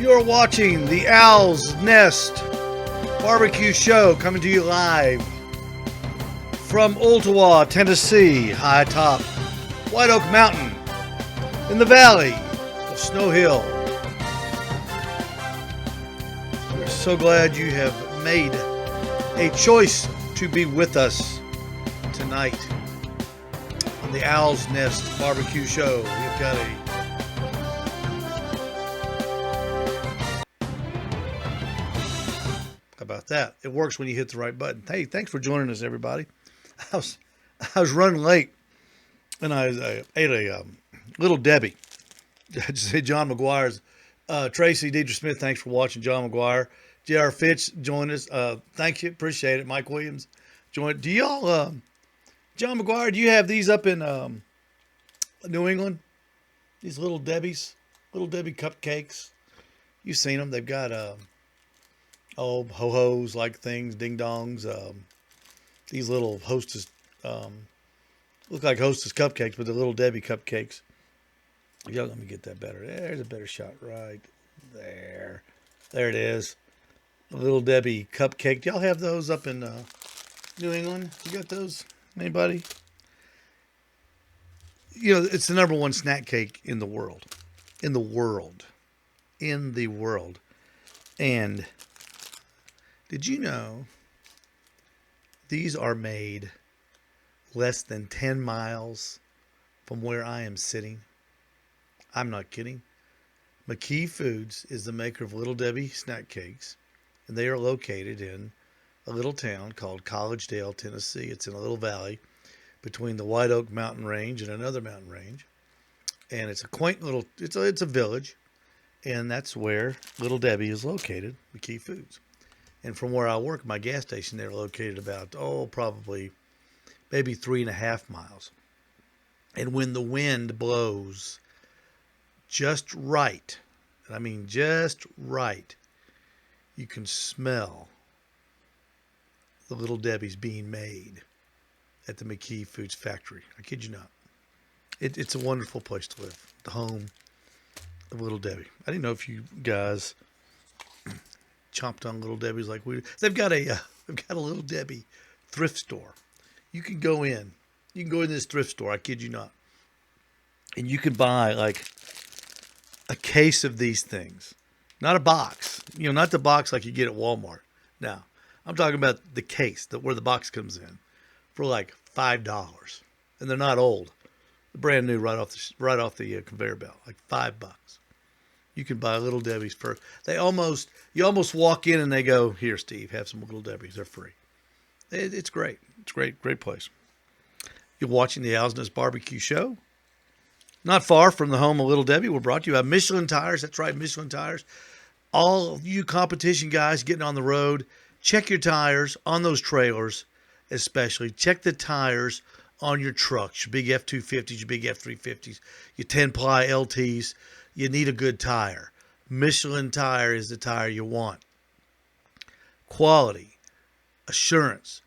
You're watching the Owl's Nest Barbecue Show, coming to you live from Ottawa, Tennessee, high atop White Oak Mountain in the valley of Snow Hill. We're so glad you have made a choice to be with us tonight on the Owl's Nest Barbecue Show. We've got about that. It works when you hit the right button. Hey, thanks for joining us, everybody. I was running late, and I ate a Little Debbie. I just say John McGuire's. Tracy, Deidre Smith, thanks for watching. John McGuire. J.R. Fitch joined us. Thank you. Appreciate it. Mike Williams joined. Do y'all, John McGuire, do you have these up in New England? These Little Debbie's? Little Debbie cupcakes? You've seen them. They've got ho-hos like things, ding-dongs. These little Hostess, look like Hostess cupcakes, but they're Little Debbie cupcakes. Y'all let me get that better. There's a better shot right there. There it is. A Little Debbie cupcake. Do y'all have those up in New England? You got those? Anybody? You know, it's the number one snack cake in the world. In the world. And did you know these are made less than 10 miles from where I am sitting? I'm not kidding. McKee Foods is the maker of Little Debbie snack cakes, and they are located in a little town called Collegedale, Tennessee. It's in a little valley between the White Oak Mountain Range and another mountain range, and it's a quaint little. It's a village, and that's where Little Debbie is located. McKee Foods. And from where I work, my gas station, they're located about, probably maybe 3.5 miles. And when the wind blows just right, and I mean just right, you can smell the Little Debbie's being made at the McKee Foods factory. I kid you not. It's a wonderful place to live, the home of Little Debbie. I didn't know if you guys chomped on Little Debbie's like we. They've got a Little Debbie thrift store. You can go in this thrift store. I kid you not, and you can buy like a case of these things, not a box. You know, not the box like you get at Walmart. No, I'm talking about the case where the box comes in for like $5, and they're not old. They're brand new right off the conveyor belt, like $5. You can buy Little Debbie's for you almost walk in and they go, "Here, Steve, have some Little Debbie's. They're free." It's great. It's great place. You're watching the Owl's Nest Barbecue Show. Not far from the home of Little Debbie. We're brought to you by Michelin Tires. That's right, Michelin Tires. All of you competition guys getting on the road, check your tires on those trailers, especially. Check the tires on your trucks, your big F-250s, your big F-350s, your 10-ply LTs. You need a good tire. Michelin Tire is the tire you want. Quality, assurance.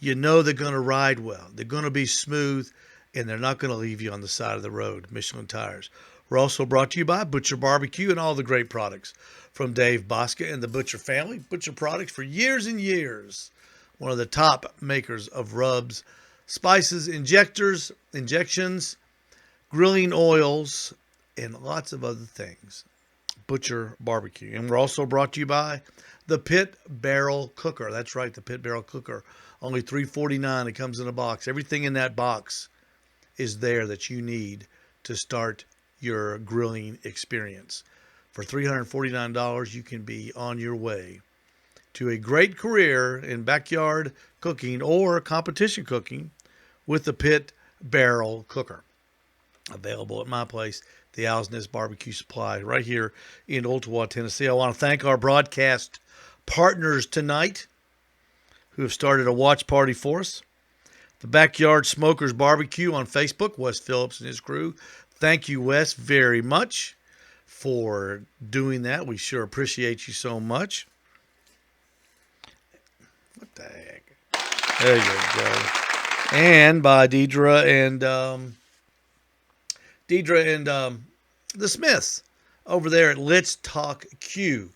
You know they're going to ride well. They're going to be smooth, and they're not going to leave you on the side of the road. Michelin Tires. We're also brought to you by Butcher Barbecue and all the great products from Dave Bosca and the Butcher family. Butcher products for years and years. One of the top makers of rubs, spices, injections, grilling oils, and lots of other things. Butcher Barbecue. And we're also brought to you by the Pit Barrel Cooker. That's right, the Pit Barrel Cooker. Only $3.49. It comes in a box. Everything in that box is there that you need to start your grilling experience. For $349, you can be on your way to a great career in backyard cooking or competition cooking with the Pit Barrel Cooker. Available at my place, the Owl's Nest Barbecue Supply, right here in Ottawa, Tennessee. I want to thank our broadcast partners tonight who have started a watch party for us. The Backyard Smokers Barbecue on Facebook, Wes Phillips and his crew. Thank you, Wes, very much for doing that. We sure appreciate you so much. What the heck? There you go. And by Deidre and the Smiths over there at Let's Talk Q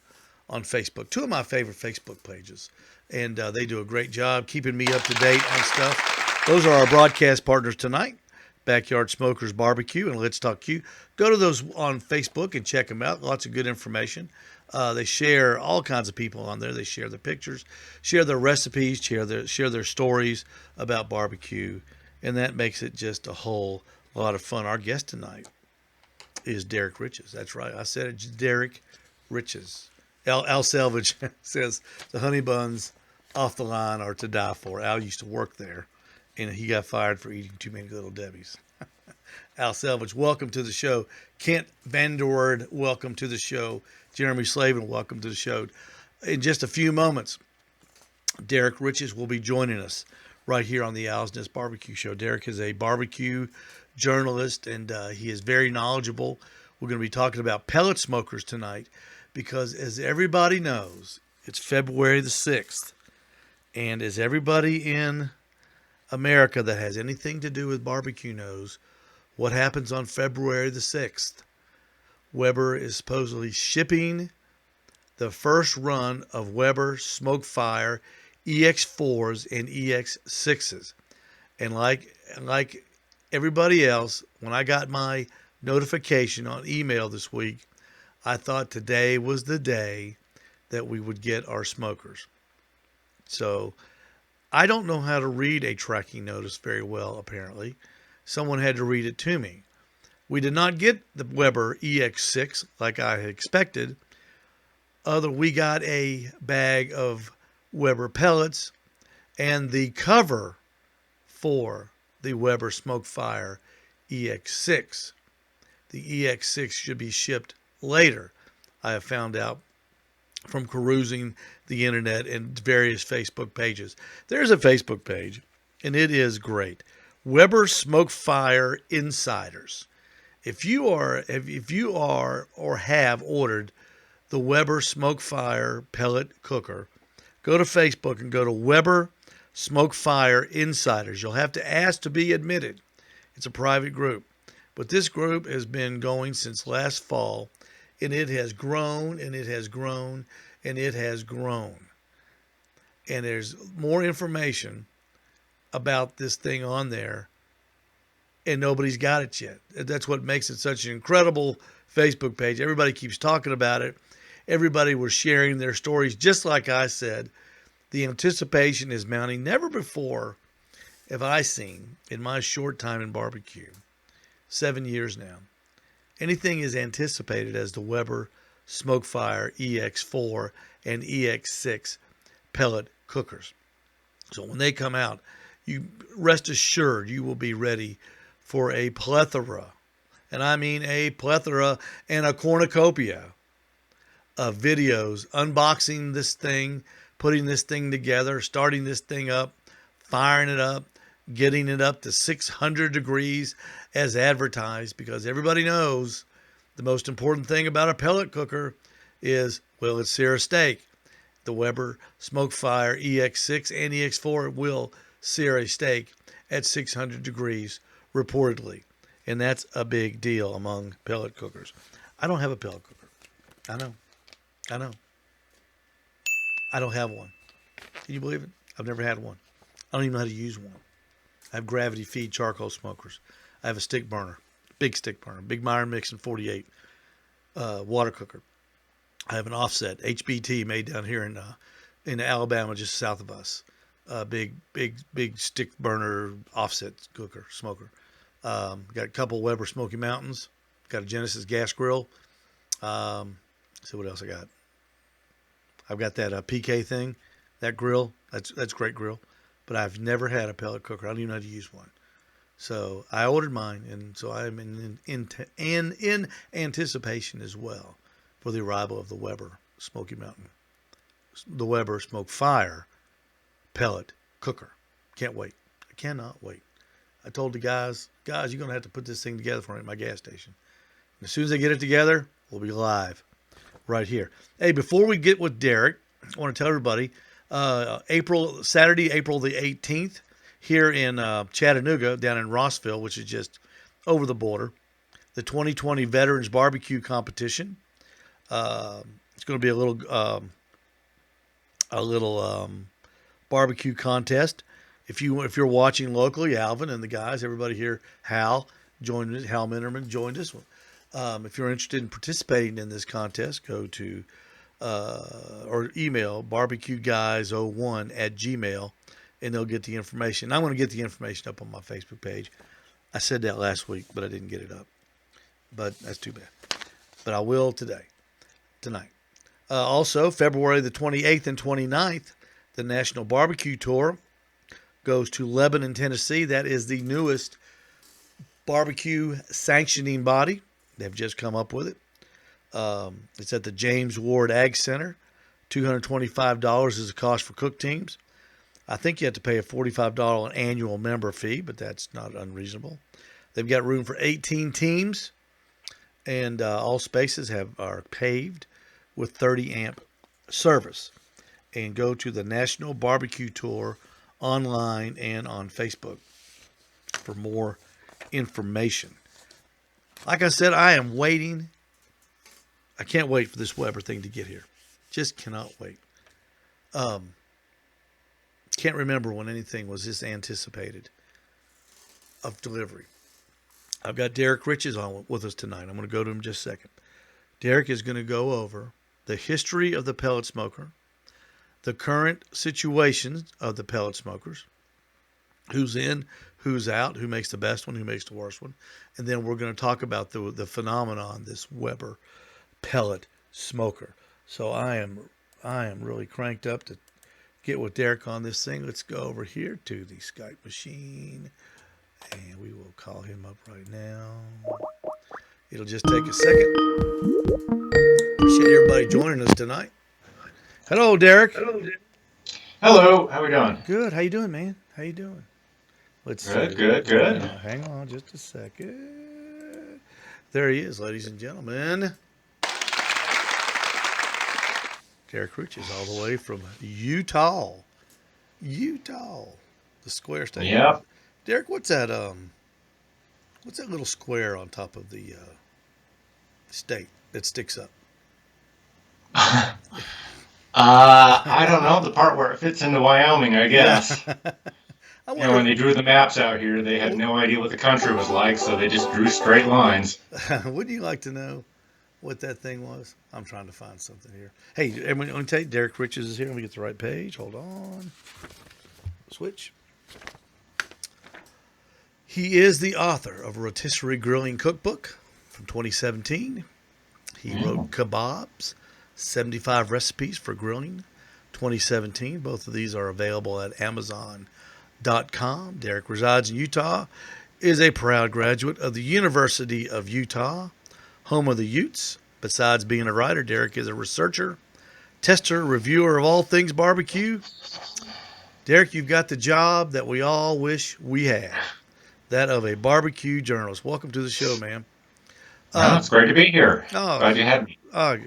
on Facebook. Two of my favorite Facebook pages. And they do a great job keeping me up to date on stuff. Those are our broadcast partners tonight. Backyard Smokers Barbecue and Let's Talk Q. Go to those on Facebook and check them out. Lots of good information. They share all kinds of people on there. They share their pictures, share their recipes, share their stories about barbecue, and that makes it just a whole lot of fun. Our guest tonight is Derrick Riches. That's right. I said it's Derrick Riches. Al Selvage says the honey buns off the line are to die for. Al used to work there, and he got fired for eating too many Little Debbie's. Al Selvage, welcome to the show. Kent Vanderwoord, welcome to the show. Jeremy Slavin, welcome to the show. In just a few moments, Derrick Riches will be joining us right here on the Owl's Nest Barbecue Show. Derrick is a barbecue journalist, and he is very knowledgeable. We're going to be talking about pellet smokers tonight because, as everybody knows, it's February the 6th. And as everybody in America that has anything to do with barbecue knows, what happens on February the 6th? Weber is supposedly shipping the first run of Weber Smokefire EX4s and EX6s. And like everybody else, when I got my notification on email this week, I thought today was the day that we would get our smokers. So I don't know how to read a tracking notice very well, apparently. Someone had to read it to me. We did not get the Weber EX6 like I had expected. We got a bag of Weber pellets and the cover for the Weber Smokefire EX6. The EX6 should be shipped later, I have found out from perusing the internet and various Facebook pages. There's a Facebook page, and it is great. Weber Smokefire Insiders. If you are or have ordered the Weber Smokefire pellet cooker, go to Facebook and go to Weber Smokefire Insiders. You'll have to ask to be admitted. It's a private group. But this group has been going since last fall, and it has grown, and it has grown, and it has grown. And there's more information about this thing on there, and nobody's got it yet. That's what makes it such an incredible Facebook page. Everybody keeps talking about it. Everybody was sharing their stories. Just like I said, the anticipation is mounting. Never before have I seen, in my short time in barbecue, 7 years now, anything as anticipated as the Weber Smokefire EX4 and EX6 pellet cookers. So when they come out, you rest assured you will be ready for a plethora, and I mean a plethora and a cornucopia of videos unboxing this thing, putting this thing together, starting this thing up, firing it up, getting it up to 600 degrees as advertised, because everybody knows the most important thing about a pellet cooker is, will it sear a steak? The Weber Smokefire EX6 and EX4 will sear a steak at 600 degrees reportedly. And that's a big deal among pellet cookers. I don't have a pellet cooker. I know. I don't have one. Can you believe it? I've never had one. I don't even know how to use one. I have gravity feed charcoal smokers. I have a stick burner, big Meyer Mixon 48 water cooker. I have an offset HBT made down here in Alabama, just south of us. Big stick burner offset cooker smoker. Got a couple Weber Smoky Mountains. Got a Genesis gas grill. See what else I got. I've got that PK thing, that grill. That's a great grill. But I've never had a pellet cooker. I don't even know how to use one. So I ordered mine, and so I'm in anticipation as well for the arrival of the Weber Smoky Mountain, the Weber Smokefire pellet cooker. Can't wait. I cannot wait. I told the guys, you're going to have to put this thing together for me at my gas station. And as soon as they get it together, we'll be live right here. Hey, before we get with Derrick, I want to tell everybody, Saturday, April the 18th, here in Chattanooga, down in Rossville, which is just over the border, the 2020 Veterans Barbecue Competition. It's going to be a little barbecue contest. If you're watching locally, Alvin and the guys, everybody here, Hal Minnerman joined us. If you're interested in participating in this contest, go to or email barbecueguys01@gmail, and they'll get the information. I'm going to get the information up on my Facebook page. I said that last week, but I didn't get it up. But that's too bad. But I will tonight. Also, February the 28th and 29th, the National Barbecue Tour goes to Lebanon, Tennessee. That is the newest barbecue sanctioning body. They've just come up with it. It's at the James Ward Ag Center. $225 is the cost for cook teams. I think you have to pay a $45 annual member fee, but that's not unreasonable. They've got room for 18 teams, and all spaces are paved with 30 amp service. And go to the National Barbecue Tour online and on Facebook for more information. Like I said, I am waiting. I can't wait for this Weber thing to get here. Just cannot wait. Can't remember when anything was this anticipated of delivery. I've got Derrick Riches on with us tonight. I'm going to go to him in just a second. Derrick is going to go over the history of the pellet smoker, the current situations of the pellet smokers, who's in, who's out, who makes the best one, who makes the worst one. And then we're going to talk about the phenomenon, this Weber pellet smoker. So I am really cranked up to get with Derrick on this thing. Let's go over here to the Skype machine, and we will call him up right now. It'll just take a second. Appreciate everybody joining us tonight. Hello, Derrick. Hello, how we doing? Good. How you doing, man? How you doing? Let's see. Good. Hang on just a second. There he is, ladies and gentlemen. Derrick Riches, all the way from Utah, the square state. Yeah. Derrick, what's that little square on top of the state that sticks up? I don't know, the part where it fits into Wyoming, I guess. When they drew the maps out here, they had no idea what the country was like, so they just drew straight lines. Wouldn't you like to know what that thing was? I'm trying to find something here. Hey, I'm going to tell you, Derrick Riches is here. Let me get the right page. Hold on. Switch. He is the author of a rotisserie grilling cookbook from 2017. He wrote Kebabs, 75 Recipes for Grilling, 2017. Both of these are available at Amazon.com. Derrick resides in Utah, is a proud graduate of the University of Utah, home of the Utes. Besides being a writer, Derrick is a researcher, tester, reviewer of all things barbecue. Derrick, you've got the job that we all wish we had, that of a barbecue journalist. Welcome to the show, man. It's great to be here. Glad you had me. I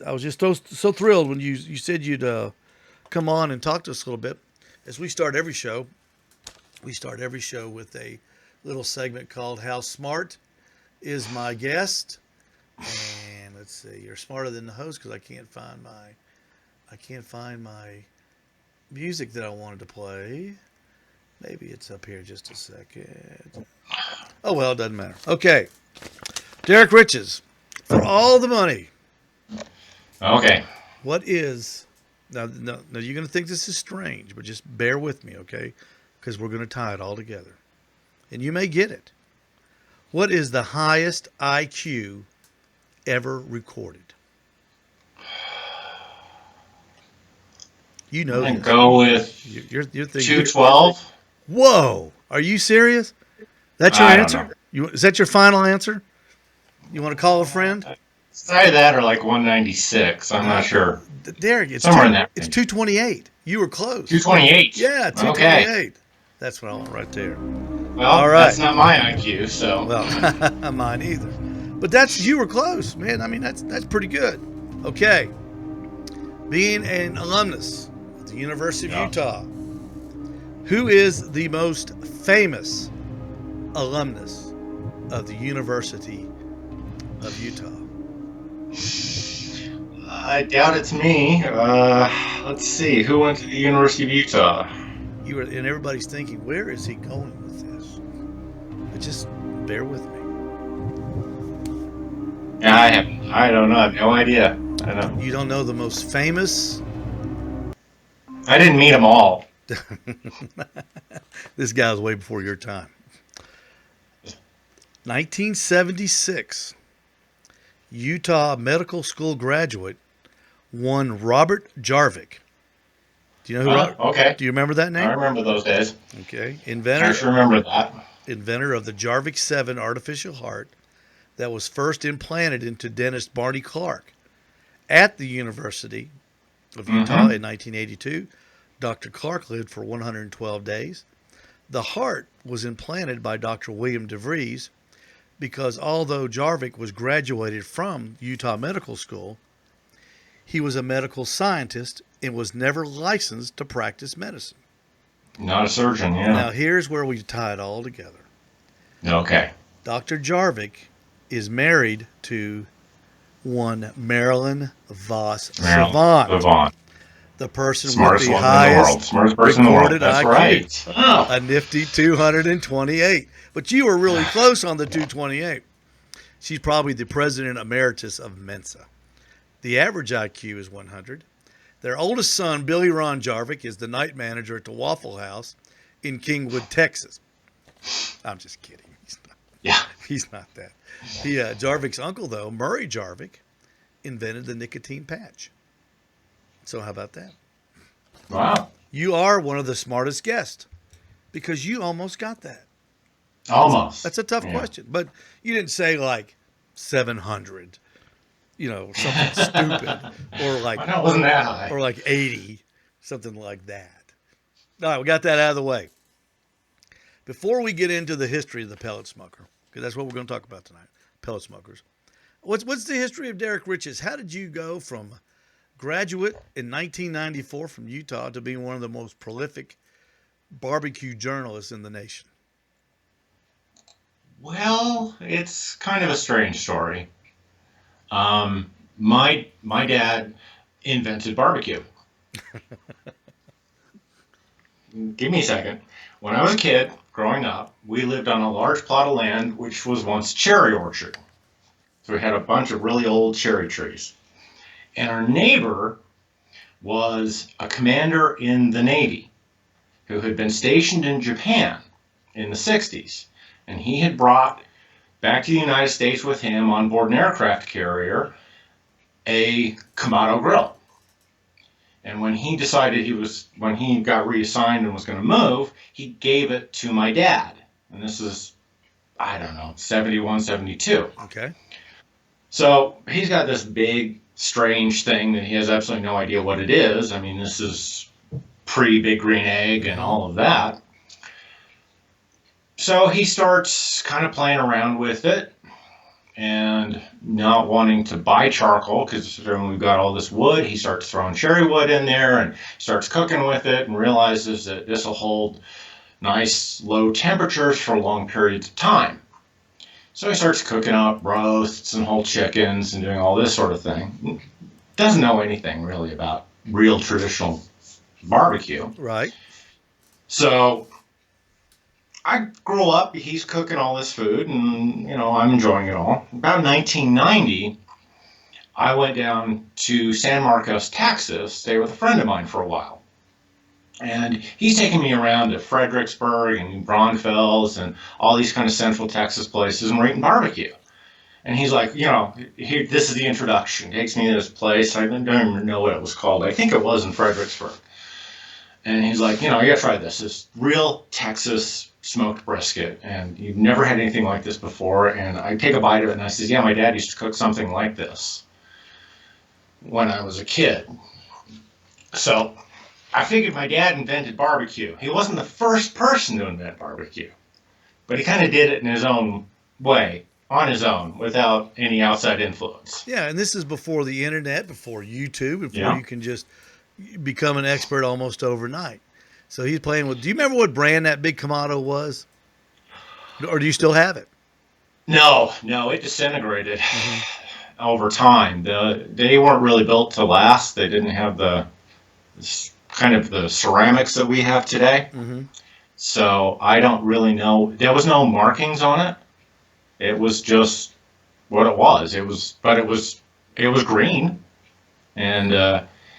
was just so thrilled when you said you'd come on and talk to us a little bit. As we start every show with a little segment called "How Smart Is My Guest?" And let's see, you're smarter than the host because I can't find my music that I wanted to play. Maybe it's up here just a second. Oh well, it doesn't matter. Okay, Derrick Riches, for all the money. Okay. What is now? You're going to think this is strange, but just bear with me, okay? Because we're going to tie it all together, and you may get it. What is the highest IQ ever recorded? You know, I'm going to go with you're thinking 212. Whoa, are you serious? That's your answer? Is that your final answer? You want to call a friend? Say that or like 196. I'm not sure. Derrick, it's somewhere in that. It's 228. You were close. 228. Yeah, 228. Okay. That's what I want right there. Well, all right. That's not my IQ, so. Well, mine either. But you were close, man. I mean, that's pretty good. Okay. Being an alumnus of the University of Utah, who is the most famous alumnus of the University of Utah? I doubt it's me. Let's see. Who went to the University of Utah? And everybody's thinking, where is he going with this? But just bear with me. Yeah, I don't know. I have no idea. I don't know. You don't know the most famous? I didn't meet them all. This guy was way before your time. 1976, Utah Medical School graduate, one Robert Jarvik. Do you know who? Okay. Do you remember that I name? remember those days. Okay, I sure remember that. inventor of the Jarvik 7 artificial heart that was first implanted into dentist Barney Clark at the University of Utah in 1982. Dr. Clark lived for 112 days. The heart was implanted by Dr. William DeVries because although Jarvik was graduated from Utah Medical School, he was a medical scientist and was never licensed to practice medicine. Not a surgeon, yeah. Now, here's where we tie it all together. Okay. Dr. Jarvik is married to one Marilyn Voss Savant, the person Smartest with the woman in the world. highest Smartest person in the world. recorded That's IQ, right. Oh. a nifty 228. But you were really close on the 228. She's probably the president emeritus of Mensa. The average IQ is 100. Their oldest son, Billy Ron Jarvik, is the night manager at the Waffle House in Kingwood, Texas. I'm just kidding. He's not that. Jarvik's uncle, though, Murray Jarvik, invented the nicotine patch. So how about that? Wow. You are one of the smartest guests because you almost got that. Almost. That's a tough question. But you didn't say like 700, something stupid. Or like, I know it wasn't that high. Or like 80, something like that. All right, we got that out of the way. Before we get into the history of the pellet smoker, because that's what we're going to talk about tonight, pellet smokers. What's the history of Derrick Riches? How did you go from graduate in 1994 from Utah to being one of the most prolific barbecue journalists in the nation? Well, it's kind of a strange story. My dad invented barbecue. Give me a second. When I was a kid, growing up, we lived on a large plot of land which was once a cherry orchard. So we had a bunch of really old cherry trees. And our neighbor was a commander in the Navy who had been stationed in Japan in the 60s. And he had brought back to the United States with him on board an aircraft carrier a Kamado grill. And when he when he got reassigned and was going to move, he gave it to my dad. And this is, I don't know, 71, 72. Okay. So he's got this big, strange thing that he has absolutely no idea what it is. I mean, this is pre-Big Green Egg and all of that. So he starts kind of playing around with it and not wanting to buy charcoal because when we've got all this wood, he starts throwing cherry wood in there and starts cooking with it and realizes that this will hold nice low temperatures for long periods of time. So he starts cooking up roasts and whole chickens and doing all this sort of thing. Doesn't know anything really about real traditional barbecue. Right. So I grew up, he's cooking all this food, and, I'm enjoying it all. About 1990, I went down to San Marcos, Texas, stay with a friend of mine for a while. And he's taking me around to Fredericksburg and New Braunfels and all these kind of central Texas places, and we're eating barbecue. And he's like, here, this is the introduction. He takes me to this place. I don't even know what it was called. I think it was in Fredericksburg. And he's like, you gotta try this. This real Texas smoked brisket, and you've never had anything like this before. And I take a bite of it, and I says, yeah, my dad used to cook something like this when I was a kid. So I figured my dad invented barbecue. He wasn't the first person to invent barbecue, but he kind of did it in his own way, on his own, without any outside influence. Yeah, and this is before the internet, before YouTube, before you can just become an expert almost overnight. So he's playing with. Do you remember what brand that big Kamado was, or do you still have it? No, it disintegrated Mm-hmm. over time. They weren't really built to last. They didn't have the kind of the ceramics that we have today. Mm-hmm. So I don't really know. There was no markings on it. It was just what it was. It was green, and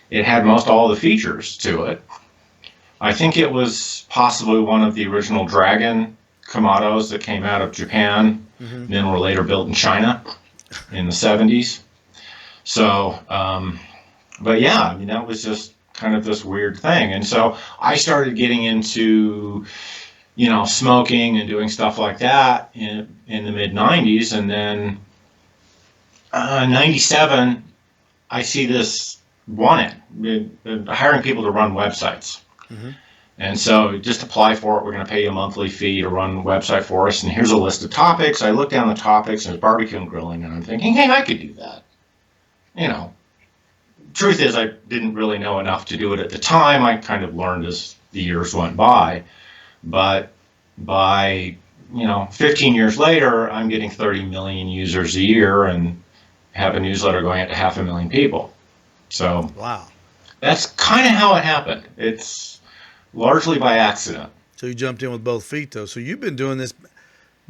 it had most all the features to it. I think it was possibly one of the original Dragon Kamados that came out of Japan, Mm-hmm. and then were later built in China in the 70s. So, but yeah, I mean, that was just kind of this weird thing. And so I started getting into, smoking and doing stuff like that in the mid 90s. And then 97, I see this one hiring people to run websites. Mm-hmm. And so just apply for it. We're going to pay you a monthly fee to run the website for us. And here's a list of topics. I look down the topics, and there's barbecue and grilling. And I'm thinking, hey, I could do that. You know, truth is, I didn't really know enough to do it at the time. I kind of learned as the years went by. But by, 15 years later, I'm getting 30 million users a year and have a newsletter going out to 500,000 people. So Wow. that's kind of how it happened. It's largely by accident. So you jumped in with both feet, though. So you've been doing this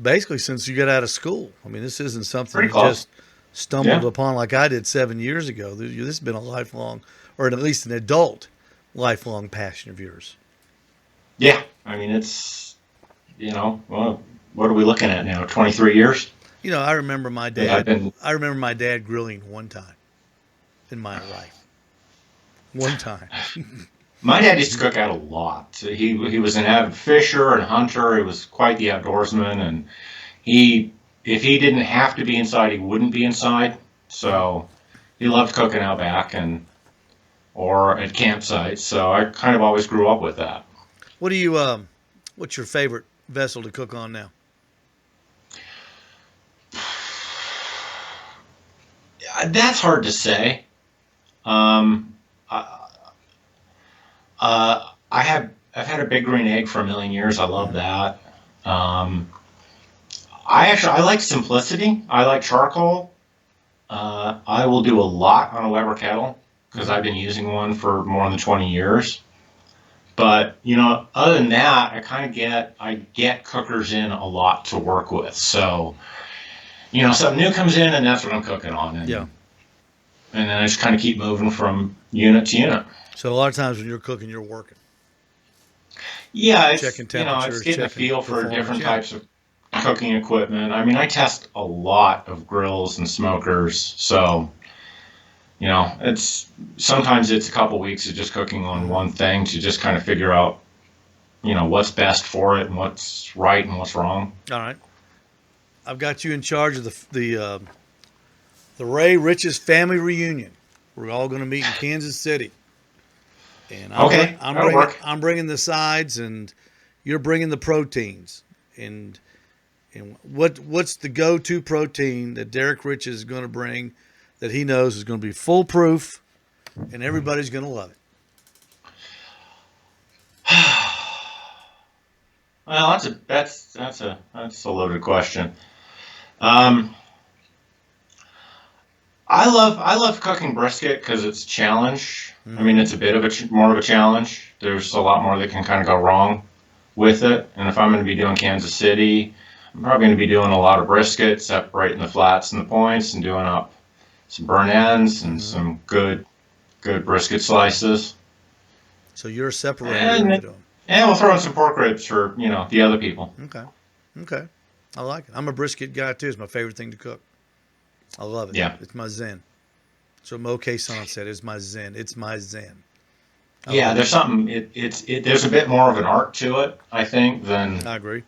basically since you got out of school. I mean, this isn't something Pretty you close. just stumbled Yeah. upon like I did 7 years ago. This has been a lifelong, or at least an adult, lifelong passion of yours. Yeah. I mean, it's, well, what are we looking at now? 23 years I remember my that I've dad. been. I remember my dad grilling one time in my life. One time. My dad used to cook out a lot. He was an avid fisher and hunter. He was quite the outdoorsman, and if he didn't have to be inside, he wouldn't be inside. So he loved cooking out back and or at campsites. So I kind of always grew up with that. What do you? What's your favorite vessel to cook on now? That's hard to say. I, I've had a big green egg for a million years. I love Mm-hmm. that. Um, I like simplicity. I like charcoal. I will do a lot on a Weber kettle because Mm-hmm. I've been using one for more than 20 years. But other than that, I get cookers in a lot to work with. So something new comes in, and that's what I'm cooking on, Yeah. and then I just kind of keep moving from unit to unit. So a lot of times when you're cooking, you're working, Yeah, it's checking it's temperatures, getting a checking feel for performance. different Yeah. types of cooking equipment. I mean, I test a lot of grills and smokers, so it's sometimes it's a couple weeks of just cooking on Mm-hmm. one thing to just kind of figure out what's best for it and what's right and what's wrong. All right. I've got you in charge of the Ray Riches family reunion. We're all going to meet in Kansas City, and Okay, that'll work. I'm bringing the sides, and you're bringing the proteins. And what's the go-to protein that Derrick Riches is going to bring that he knows is going to be foolproof, and everybody's going to love it. Well, that's a loaded question. Um, I love cooking brisket because it's a challenge. I mean, Mm-hmm. it's a bit of more of a challenge. There's a lot more that can kind of go wrong with it. And if I'm going to be doing Kansas City, I'm probably going to be doing a lot of brisket, separating the flats and the points, and doing up some burn ends and Mm-hmm. some good brisket slices. So you're a separator And of and it all. we'll throw in some pork ribs for the other people. Okay. Okay. I like it. I'm a brisket guy too. It's my favorite thing to cook. I love it. Yeah. It's my zen. So Mo San said, "It's my zen. It's my zen." I Yeah, love it. there's something. There's a bit more of an art to it, I think, I agree.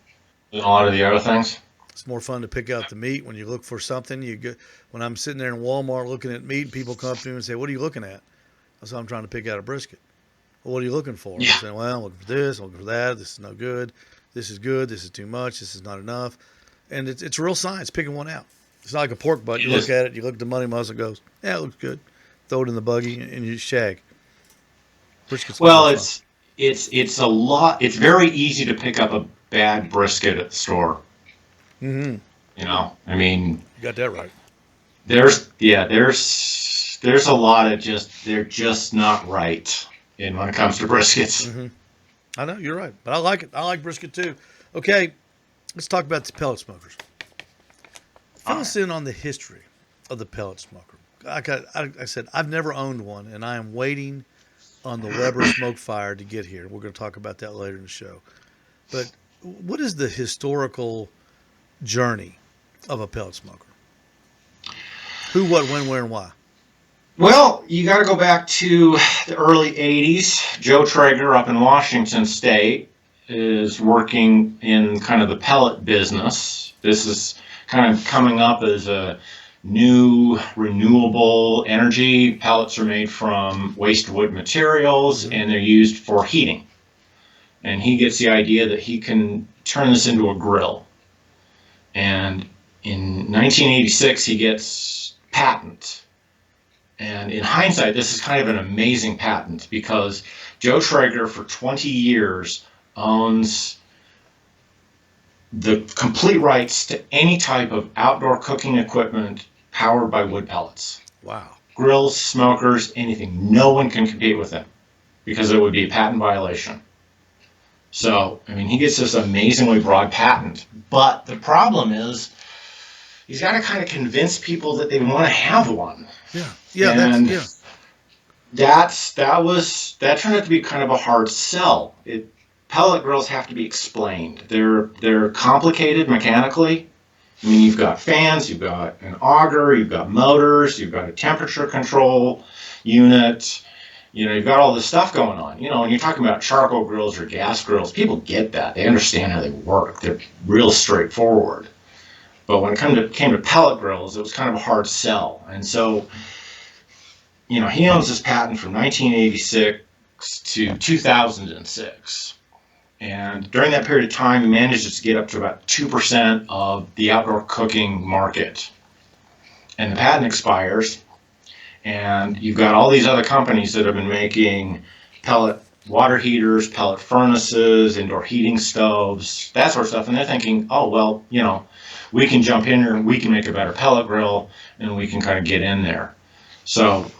than a lot of the other things. It's more fun to pick out the meat when you look for something. You go when I'm sitting there in Walmart looking at meat, and people come up to me and say, "What are you looking at?" I said, "I'm trying to pick out a brisket." Well, what are you looking for? I'm Yeah. saying, "Well, I'm looking for this. I'm looking for that. This is no good. This is good. This is too much. This is not enough." And it's real science picking one out. It's not like a pork butt. You It look is. at it, you look at the money muscle, it goes, "Yeah, it looks good." Throw it in the buggy and you shag. Brisket's more Well, fun. it's a lot. It's very easy to pick up a bad brisket at the store. Mm-hmm. I mean, You got that right. there's a lot of they're just not right in when it comes to briskets. Hmm. I know you're right, but I like it. I like brisket too. Okay, let's talk about the pellet smokers. All Fill us right. in on the history of the pellet smoker. I said I've never owned one, and I am waiting on the Weber Smokefire to get here. We're going to talk about that later in the show. But what is the historical journey of a pellet smoker? Who, what, when, where, and why? Well, you got to go back to the early 80s. Joe Traeger up in Washington State is working in kind of the pellet business. This is kind of coming up as a new renewable energy. Pellets are made from waste wood materials Mm-hmm. and they're used for heating. And he gets the idea that he can turn this into a grill. And in 1986, he gets patent. And in hindsight, this is kind of an amazing patent because Joe Traeger, for 20 years, owns the complete rights to any type of outdoor cooking equipment powered by wood pellets. Wow. Grills, smokers, anything. No one can compete with him because it would be a patent violation. So, I mean, he gets this amazingly broad patent. But the problem is, he's got to kind of convince people that they want to have one. Yeah. Yeah. And Yeah. that turned out to be kind of a hard sell. Pellet grills have to be explained. They're complicated mechanically. I mean, you've got fans, you've got an auger, you've got motors, you've got a temperature control unit. You've got all this stuff going on. When you're talking about charcoal grills or gas grills, people get that. They understand how they work. They're real straightforward. But when it came to pellet grills, it was kind of a hard sell. And so, he owns this patent from 1986 to 2006. And during that period of time, he manages to get up to about 2% of the outdoor cooking market. And the patent expires, and you've got all these other companies that have been making pellet water heaters, pellet furnaces, indoor heating stoves, that sort of stuff. And they're thinking, oh, well, we can jump in here, we can make a better pellet grill, and we can kind of get in there. So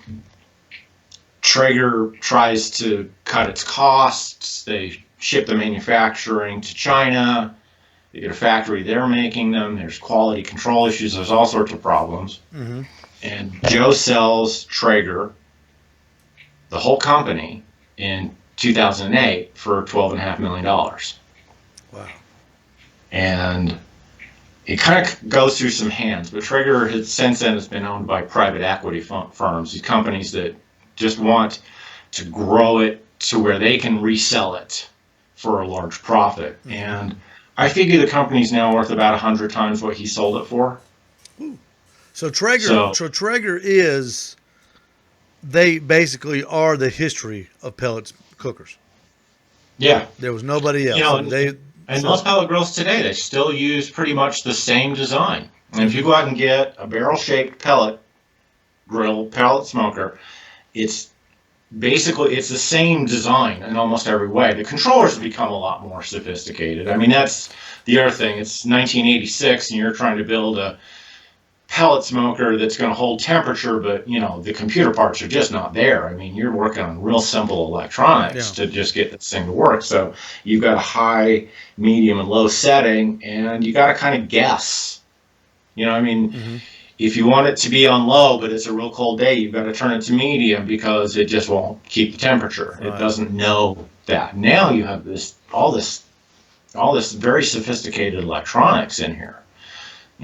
Traeger tries to cut its costs. They ship the manufacturing to China. They get a factory there making them. There's quality control issues. There's all sorts of problems. Mm-hmm. And Joe sells Traeger, the whole company, in 2008 for $12.5 million. Wow. And it kind of goes through some hands, but Traeger since then has been owned by private equity firms, these companies that just want to grow it to where they can resell it for a large profit. Mm-hmm. And I figure the company's now worth about 100 times what he sold it for. Ooh. So Traeger they basically are the history of pellets cookers. Yeah. There was nobody else. And most pellet grills today, they still use pretty much the same design. And if you go out and get a barrel-shaped pellet grill, pellet smoker, it's the same design in almost every way. The controllers have become a lot more sophisticated. I mean, that's the other thing. It's 1986, and you're trying to build a pellet smoker that's going to hold temperature, but the computer parts are just not there. I mean, you're working on real simple electronics to just get this thing to work. So you've got a high, medium, and low setting, and you got to kind of guess. Mm-hmm. If you want it to be on low, but it's a real cold day, you've got to turn it to medium because it just won't keep the temperature. Right. It doesn't know that. Now you have all this very sophisticated electronics in here.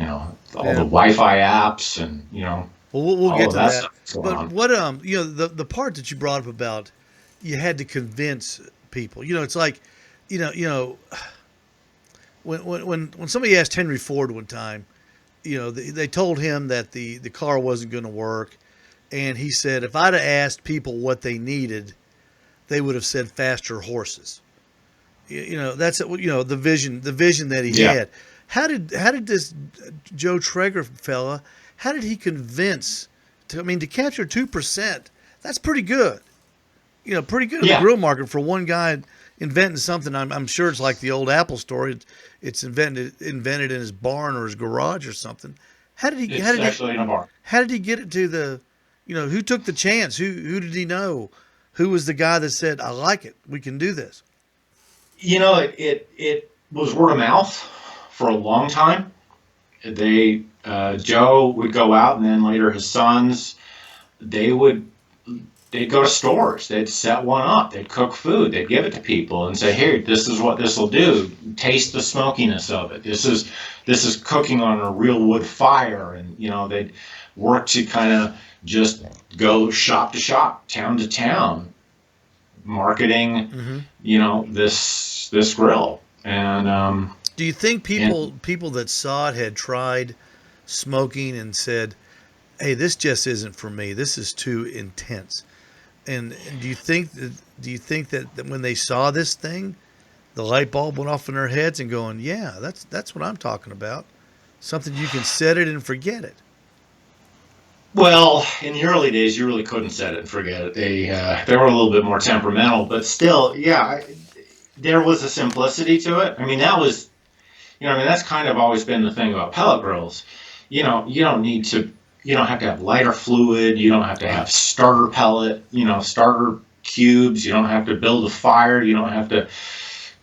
All the Wi-Fi apps and Well, we'll get to that. But on. what the part that you brought up about you had to convince people. It's like, when somebody asked Henry Ford one time, they told him that the car wasn't going to work, and he said if I'd have asked people what they needed, they would have said faster horses. That's the vision that he had. How did this Joe Traeger fella? How did he convince? To capture 2%, that's pretty good. pretty good in the Yeah, grill market for one guy inventing something. I'm sure it's like the old Apple story. It's invented in his barn or his garage or something. How did he? How it's did he? actually in a bar. How did he get it to the? Who took the chance? Who did he know? Who was the guy that said, "I like it. We can do this"? It was word of mouth for a long time. Joe would go out, and then later his sons, they would they'd go to stores, they'd set one up, they'd cook food, they'd give it to people and say, "Here, this is what this will do. Taste the smokiness of it. This is cooking on a real wood fire." And they'd work to kind of just go shop to shop, town to town, marketing, Mm-hmm. this grill. Do you think And people that saw it had tried smoking and said, "Hey, this just isn't for me. This is too intense"? And do you think that when they saw this thing, the light bulb went off in their heads and going, "Yeah, that's what I'm talking about. Something you can set it and forget it." well, in the early days, you really couldn't set it and forget it. They were a little bit more temperamental, but still, yeah, there was a simplicity to it. I mean, that's kind of always been the thing about pellet grills. You don't need to, you don't have to have lighter fluid. You don't have to have starter pellet, starter cubes. You don't have to build a fire. You don't have to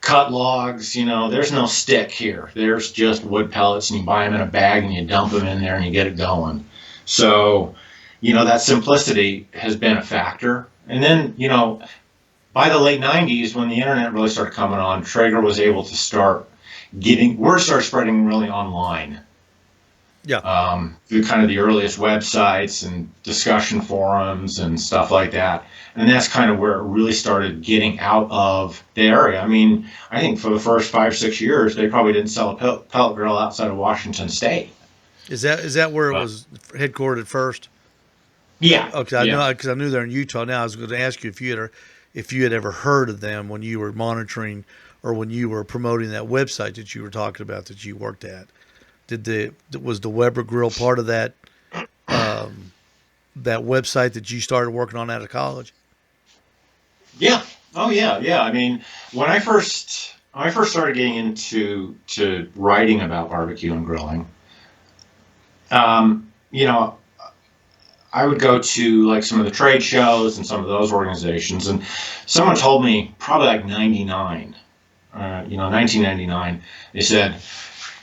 cut logs. There's no stick here. There's just wood pellets, and you buy them in a bag and you dump them in there and you get it going. So, that simplicity has been a factor. And then, by the late 90s, when the internet really started coming on, Traeger was able to start word started spreading really online, Yeah. through kind of the earliest websites and discussion forums and stuff like that. And that's kind of where it really started getting out of the area. I mean, I think for the first 5 or 6 years, they probably didn't sell a pellet grill outside of Washington State. Is that where it But was headquartered first? yeah, Okay, I yeah. know because I knew they're in Utah now. I was going to ask you if you had ever heard of them when you were monitoring or when you were promoting that website that you were talking about that you worked at. Was the Weber Grill part of um, that website that you started working on out of college? Yeah. Oh yeah, yeah. I mean, when I first started getting into to writing about barbecue and grilling, um, you know, I would go to like some of the trade shows and some of those organizations, and someone told me probably like 1999, they said,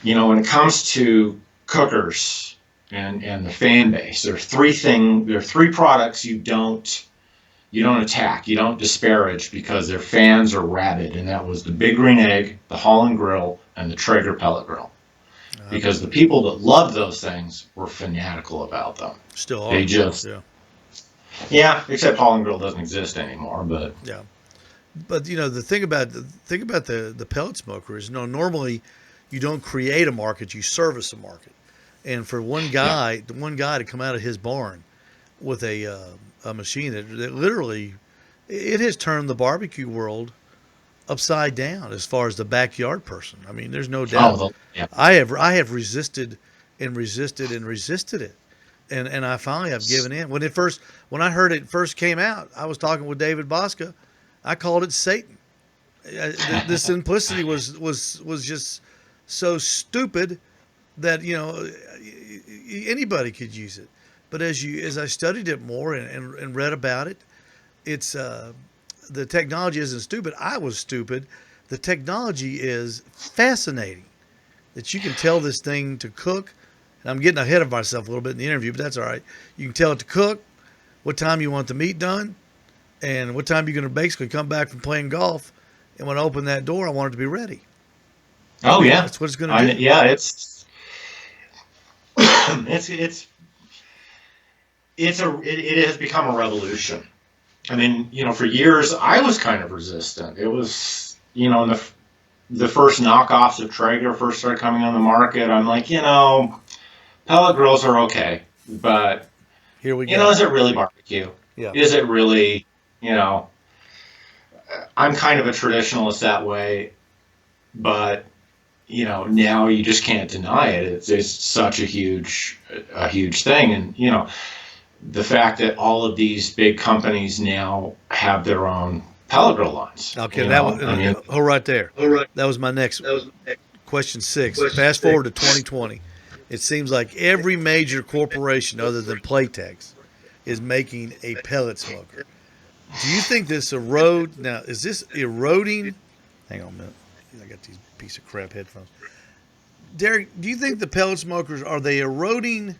when it comes to cookers and the fan base, there are three products you don't attack, you don't disparage because their fans are rabid, and that was the Big Green Egg, the Holland Grill, and the Traeger Pellet Grill. Because the people that loved those things were fanatical about them. Still They are. just, Yeah. yeah, except Holland Grill doesn't exist anymore, but Yeah. But the pellet smoker is normally you don't create a market, you service a market. And for yeah. the one guy to come out of his barn with a machine that literally it has turned the barbecue world upside down as far as the backyard person. I mean, there's no doubt. Yeah. I have resisted and resisted and resisted it, and I finally have given in. When I heard it first came out, I was talking with David Bosca. I called it Satan. The simplicity was just so stupid that anybody could use it. But as I studied it more and read about it, it's the technology isn't stupid. I was stupid. The technology is fascinating. That you can tell this thing to cook. And I'm getting ahead of myself a little bit in the interview, but that's all right. You can tell it to cook, what time you want the meat done, and what time you're going to basically come back from playing golf. And when I open that door, I want it to be ready. Oh yeah. That's what it's going to do. Yeah, it's it has become a revolution. I mean, for years I was kind of resistant. It was, in the first knockoffs of Traeger first started coming on the market. I'm like, pellet grills are okay, but Here we go. is it really barbecue? Yeah. Is it really, you know? I'm kind of a traditionalist that way, but now you just can't deny it. It's such a huge thing, and the fact that all of these big companies now have their own pellet grill lines. Okay, You that know, was I mean, hold right there. That was my next question 6. Fast forward to 2020. It seems like every major corporation other than Playtex is making a pellet smoker. Do you think this erode now? Is this eroding? Hang on a minute. I got these piece of crap headphones. Derrick, do you think the pellet smokers are they eroding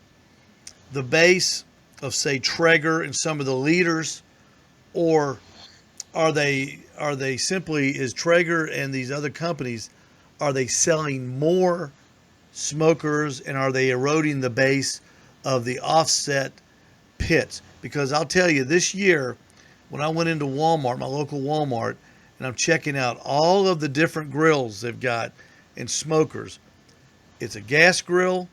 the base of say Traeger and some of the leaders, or are they simply is Traeger and these other companies are they selling more smokers and are they eroding the base of the offset pits? Because I'll tell you, this year when I went into Walmart, my local Walmart, and I'm checking out all of the different grills they've got and smokers, it's a gas grill,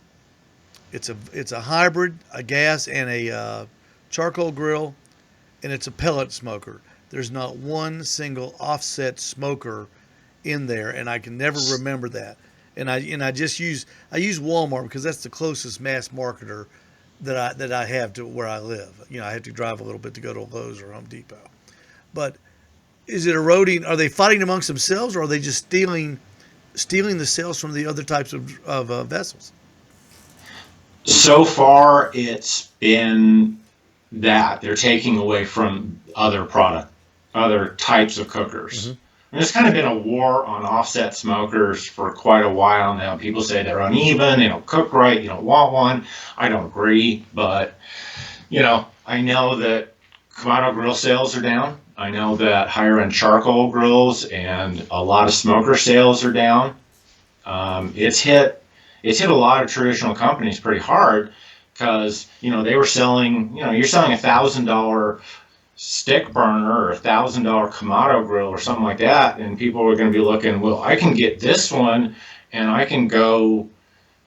it's a hybrid, a gas and a charcoal grill, and it's a pellet smoker. There's not one single offset smoker in there, and I can never remember that. And I just use Walmart because that's the closest mass marketer that I have to where I live. I have to drive a little bit to go to Lowe's or Home Depot. But is it eroding? Are they fighting amongst themselves, or are they just stealing the sales from the other types of vessels? so far it's been that they're taking away from other types of cookers. Mm-hmm. And there's kind of been a war on offset smokers for quite a while now. People say they're uneven, they don't cook right, you don't want one. I don't agree, but I know that Kamado grill sales are down. I know that higher end charcoal grills and a lot of smoker sales are down. It's hit a lot of traditional companies pretty hard because they were selling. You're selling $1,000 stick burner or $1,000 Kamado grill or something like that, and people are going to be looking. Well, I can get this one, and I can go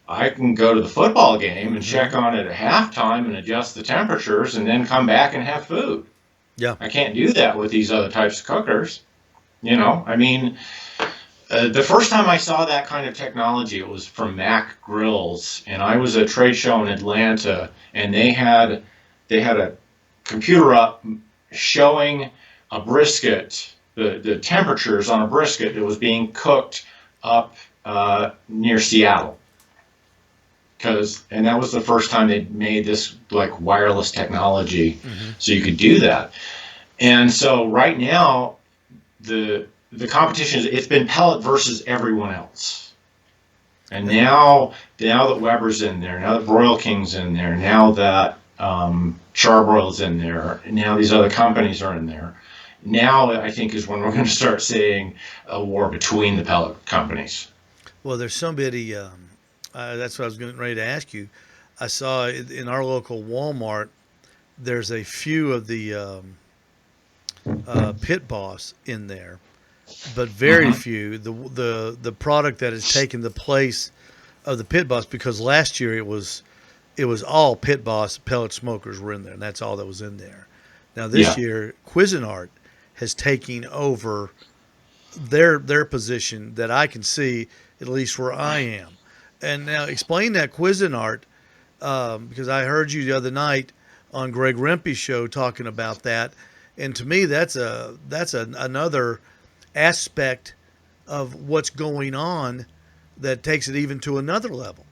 to the football game and check on it at halftime and adjust the temperatures, and then come back and have food. Yeah. I can't do that with these other types of cookers. I mean, the first time I saw that kind of technology, it was from Mac Grills, and I was at a trade show in Atlanta, and they had a computer up showing a brisket, the temperatures on a brisket that was being cooked up near Seattle. And that was the first time they made this like wireless technology, so you could do that. And so right now, the competition it's been Pellet versus everyone else. And now that Weber's in there, now that Broil King's in there, now that Charbroil's in there, now these other companies are in there. Now I think is when we're going to start seeing a war between the pellet companies. Well, there's somebody. That's what I was getting ready to ask you. I saw in our local Walmart. There's a few of the Pit Boss in there, but very few. The product that has taken the place of the Pit Boss, because last year it was all Pit Boss pellet smokers were in there, and that's all that was in there. Now this year, Cuisinart has taken over their position that I can see at least where I am. And now explain that Cuisinart, because I heard you the other night on Greg Rempe's show talking about that, and to me that's another aspect of what's going on that takes it even to another level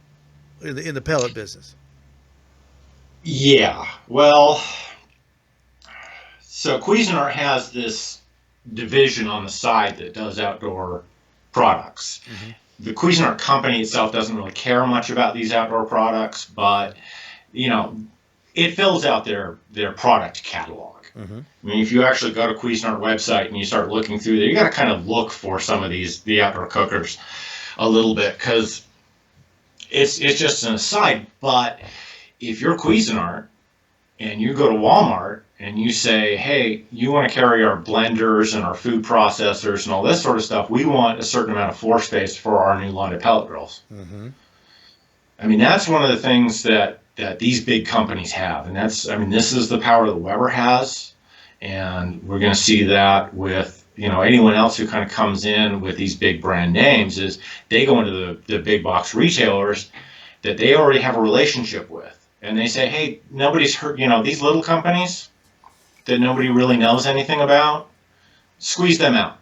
in the pellet business. Yeah, well, so Cuisinart has this division on the side that does outdoor products. The Cuisinart company itself doesn't really care much about these outdoor products, but it fills out their product catalog. I mean, if you actually go to Cuisinart website and you start looking through there, you got to kind of look for some of the outdoor cookers a little bit, because it's just an aside. But if you're Cuisinart and you go to Walmart and you say, hey, you want to carry our blenders and our food processors and all this sort of stuff, we want a certain amount of floor space for our new line of pellet grills. I mean, that's one of the things that these big companies have. And this is the power that Weber has. And we're going to see that with, anyone else who kind of comes in with these big brand names, is they go into the big box retailers that they already have a relationship with. and they say, hey, nobody's heard, these little companies that nobody really knows anything about, squeeze them out.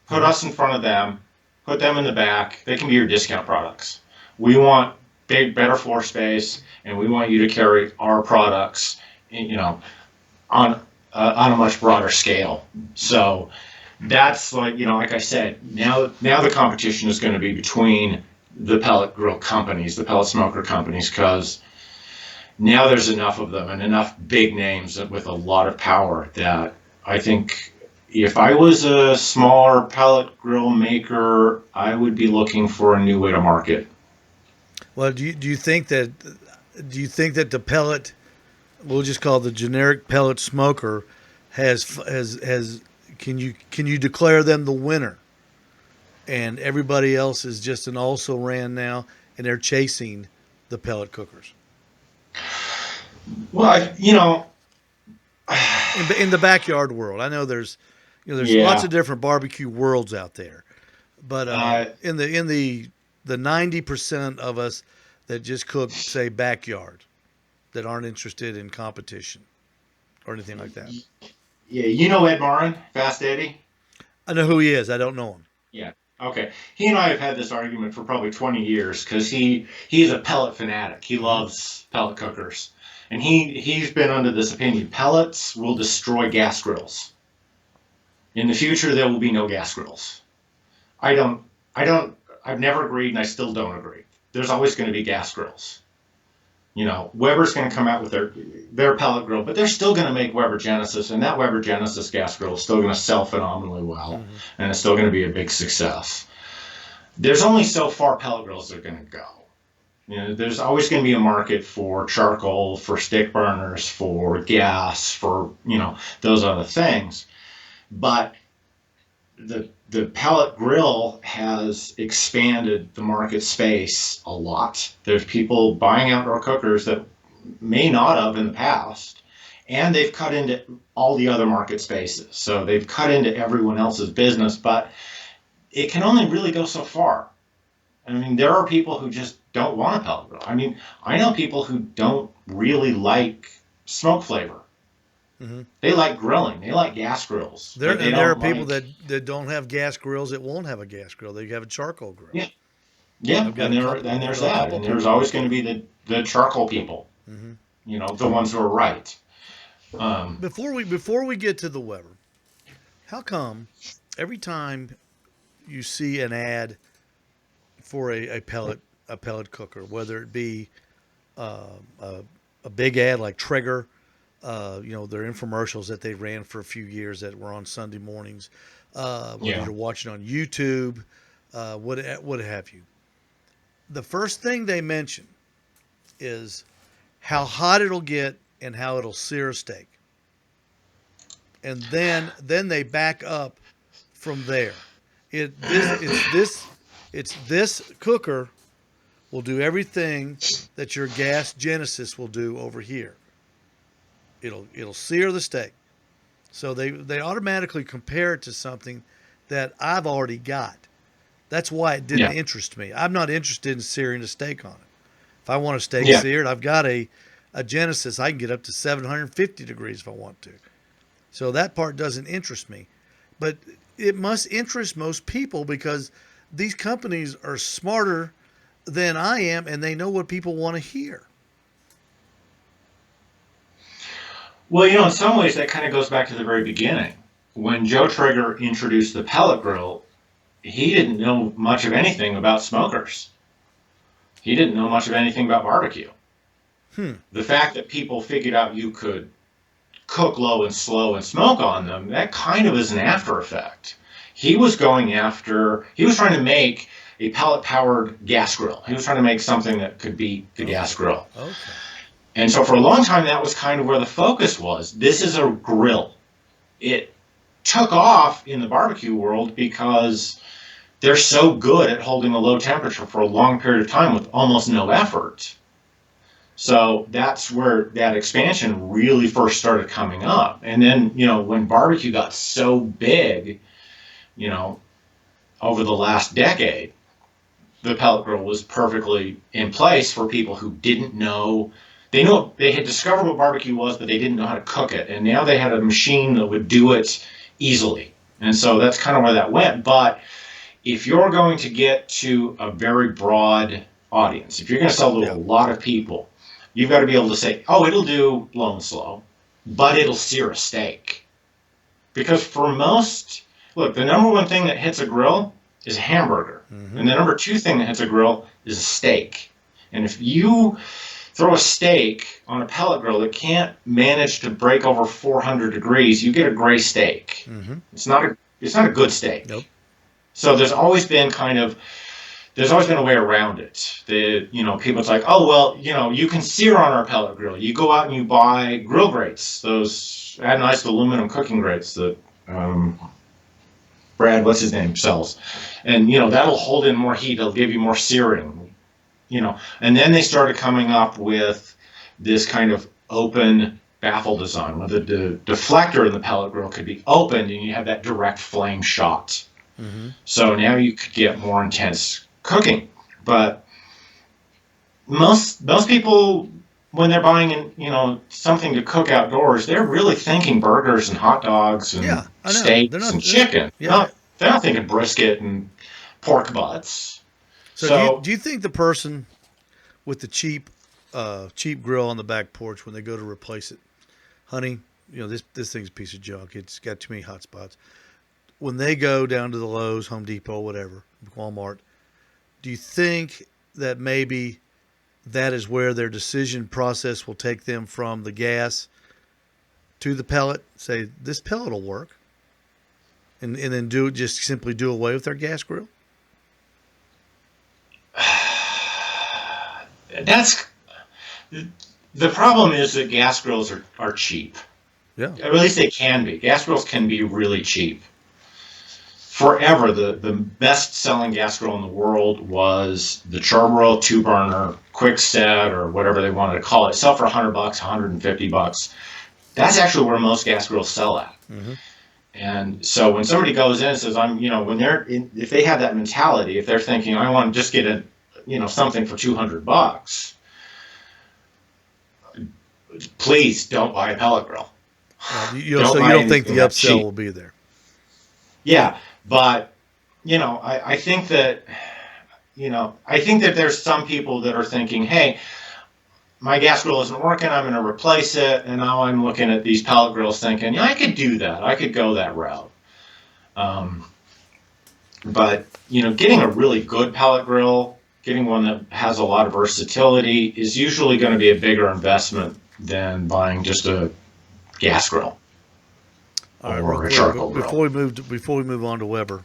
Put Mm-hmm. us in front of them, put them in the back. They can be your discount products. We want big, better floor space, and we want you to carry our products, on on a much broader scale. So that's like I said, now the competition is going to be between the pellet grill companies, the pellet smoker companies, because now there's enough of them and enough big names with a lot of power that I think if I was a smaller pellet grill maker, I would be looking for a new way to market. Well, do you think that the pellet, we'll just call it the generic pellet smoker, has can you declare them the winner, and everybody else is just an also ran now, and they're chasing the pellet cookers Well, in the backyard world? I know there's lots yeah. of different barbecue worlds out there, but Uh, in the 90% of us that just cook, say, backyard, that aren't interested in competition or anything like that. yeah, you know Ed Marin, Fast Eddie? I know who he is. I don't know him. Yeah. Okay. He and I have had this argument for probably 20 years because he is a pellet fanatic. He Hmm. loves pellet cookers. And he's been under this opinion pellets will destroy gas grills. In the future there will be no gas grills. I don't I don't I've never agreed and I still don't agree. There's always going to be gas grills. Weber's going to come out with their pellet grill, but they're still going to make Weber Genesis, and that Weber Genesis gas grill is still going to sell phenomenally well, Hmm. and it's still going to be a big success. There's only so far pellet grills are going to go. There's always going to be a market for charcoal, for stick burners, for gas, for those other things. But the pellet grill has expanded the market space a lot. There's people buying outdoor cookers that may not have in the past, and they've cut into all the other market spaces. So they've cut into everyone else's business, but it can only really go so far. I mean, there are people who just don't want a pellet grill. I mean, I know people who don't really like smoke flavor. Hmm. They like grilling. They like gas grills, but they There are don't people like. that don't have gas grills, that won't have a gas grill. They have a charcoal grill. Yeah, yeah, I've got a couple. and I've there's got a that, couple and there's people like always going to that. be the charcoal people. Hmm. The ones who are right. Before we get to the Weber, how come every time you see an ad for a pellet cooker, whether it be uh, a, a big ad like Trigger, their infomercials that they ran for a few years that were on Sunday mornings, whether Yeah, you're watching on YouTube, what have you. The first thing they mention is how hot it'll get and how it'll sear a steak, and then they back up from there. It this it's this it's this cooker will do everything that your gas Genesis will do over here. It'll sear the steak. So they automatically compare it to something that I've already got. That's why it didn't yeah, interest me. I'm not interested in searing a steak on it. If I want a steak yeah. seared, I've got a Genesis. I can get up to 750 degrees if I want to. So that part doesn't interest me. But it must interest most people because these companies are smarter than I am, and they know what people want to hear. Well, in some ways that kind of goes back to the very beginning. When Joe Trigger introduced the pellet grill, he didn't know much of anything about smokers. He didn't know much of anything about barbecue. Hmm. The fact that people figured out you could cook low and slow and smoke on them, that kind of is an after effect. He was trying to make a pellet powered gas grill. He was trying to make something that could beat the gas Okay. grill. Okay. And so for a long time, that was kind of where the focus was. This is a grill. It took off in the barbecue world because they're so good at holding a low temperature for a long period of time with almost no effort. So that's where that expansion really first started coming up. And then, when barbecue got so big, you know, over the last decade, the pellet grill was perfectly in place for people who didn't know they had discovered what barbecue was, but they didn't know how to cook it. And now they had a machine that would do it easily. And so that's kind of where that went. But if you're going to get to a very broad audience, if you're going to sell to a Yeah. lot of people, you've got to be able to say, oh, it'll do low and slow, but it'll sear a steak. Because for most, look, the number one thing that hits a grill is a hamburger. Mm-hmm. And the number two thing that hits a grill is a steak. And if you throw a steak on a pellet grill that can't manage to break over 400 degrees, you get a gray steak. Mm-hmm. It's not a good steak. Nope. So there's always been a way around it. People's like, oh, well, you can sear on our pellet grill. You go out and you buy grill grates, those anodized aluminum cooking grates that Brad, what's his name, sells. And, that'll hold in more heat. It'll give you more searing, And then they started coming up with this kind of open baffle design where the deflector in the pellet grill could be opened and you have that direct flame shot. Mm-hmm. So now you could get more intense cooking. But most people, when they're buying something to cook outdoors, they're really thinking burgers and hot dogs and steaks and chicken. Yeah. They're not thinking brisket and pork butts. So do you think the person with the cheap grill on the back porch, when they go to replace it, honey, this thing's a piece of junk. It's got too many hot spots. When they go down to the Lowe's, Home Depot, whatever, Walmart, do you think that maybe that is where their decision process will take them from the gas to the pellet? Say, this pellet will work. And then just simply do away with their gas grill? That's the problem is that gas grills are cheap. Yeah. Or at least they can be. Gas grills can be really cheap. Forever, the best-selling gas grill in the world was the Charbroil 2-burner Quickset or whatever they wanted to call it. Sell for $100, $150. That's actually where most gas grills sell at. Mm-hmm. And so when somebody goes in and says, if they have that mentality, if they're thinking, I want to just get something for $200, please don't buy a pellet grill. You don't think the upsell will be there? Yeah, but I think that there's some people that are thinking, hey, my gas grill isn't working, I'm going to replace it, and now I'm looking at these pellet grills thinking, yeah, I could do that, I could go that route. But getting a really good pellet grill, getting one that has a lot of versatility, is usually going to be a bigger investment than buying just a gas grill. All right, before we move on to Weber,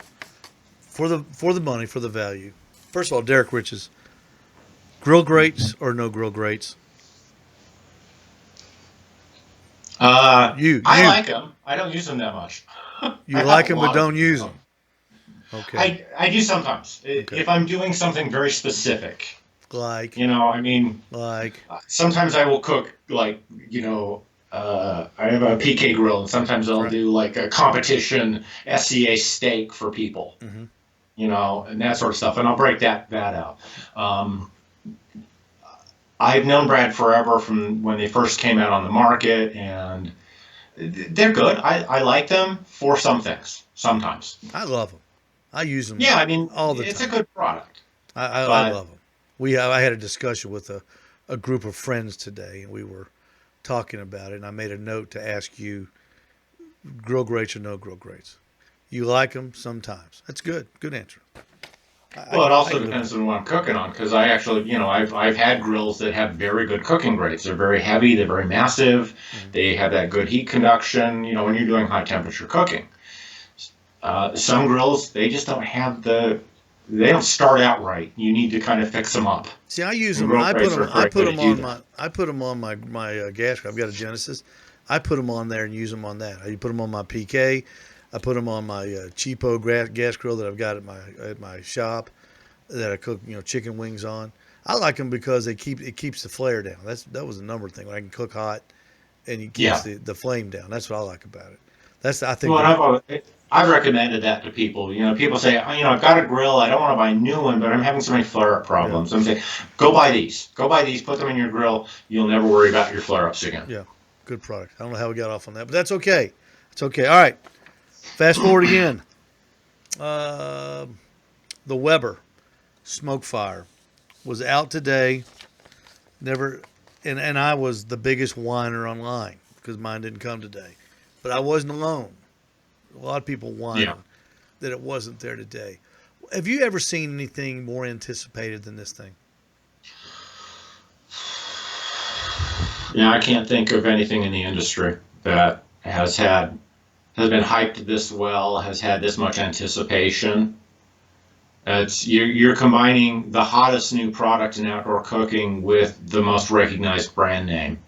for the money, for the value. First of all, Derrick Riches, grill grates or no grill grates? I like them. I don't use them that much. You like them but don't use them. Okay. I do sometimes. Okay. If I'm doing something very specific. Like? Sometimes I will cook I have a PK grill, and sometimes I'll do like a competition SCA steak for people, mm-hmm. And that sort of stuff, and I'll break that out. I've known Brad forever from when they first came out on the market, and they're good. I like them for some things, sometimes. I love them. I use them all the time. It's a good product. I love them. I had a discussion with a group of friends today, and we were talking about it, and I made a note to ask you, grill grates or no grill grates? You like them sometimes. That's good. Good answer. Well, it also depends on what I'm cooking on, because I actually, I've had grills that have very good cooking grates. They're very heavy. They're very massive. Mm-hmm. They have that good heat conduction, when you're doing high temperature cooking. Some grills, they just don't have they don't start out right. You need to kind of fix them up. See, I use them. I put them on my gas grill. I've got a Genesis. I put them on there and use them on that. I put them on my PK. I put them on my cheapo gas grill that I've got at my shop that I cook chicken wings on. I like them because it keeps the flare down. That was the number thing. When I can cook hot and it keeps the flame down. That's what I like about it. I think. Well, I've recommended that to people. People say, I've got a grill. I don't want to buy a new one, but I'm having so many flare-up Yeah. problems. I'm saying, go buy these. Go buy these. Put them in your grill. You'll never worry about your flare-ups again. Yeah. Good product. I don't know how we got off on that, but that's okay. It's okay. All right. Fast forward again. The Weber Smokefire was out today. Never, and I was the biggest whiner online because mine didn't come today. But I wasn't alone. A lot of people whine Yeah. that it wasn't there today. Have you ever seen anything more anticipated than this thing? Yeah, I can't think of anything in the industry that has been hyped this well, has had this much anticipation. You're combining the hottest new product in outdoor cooking with the most recognized brand name.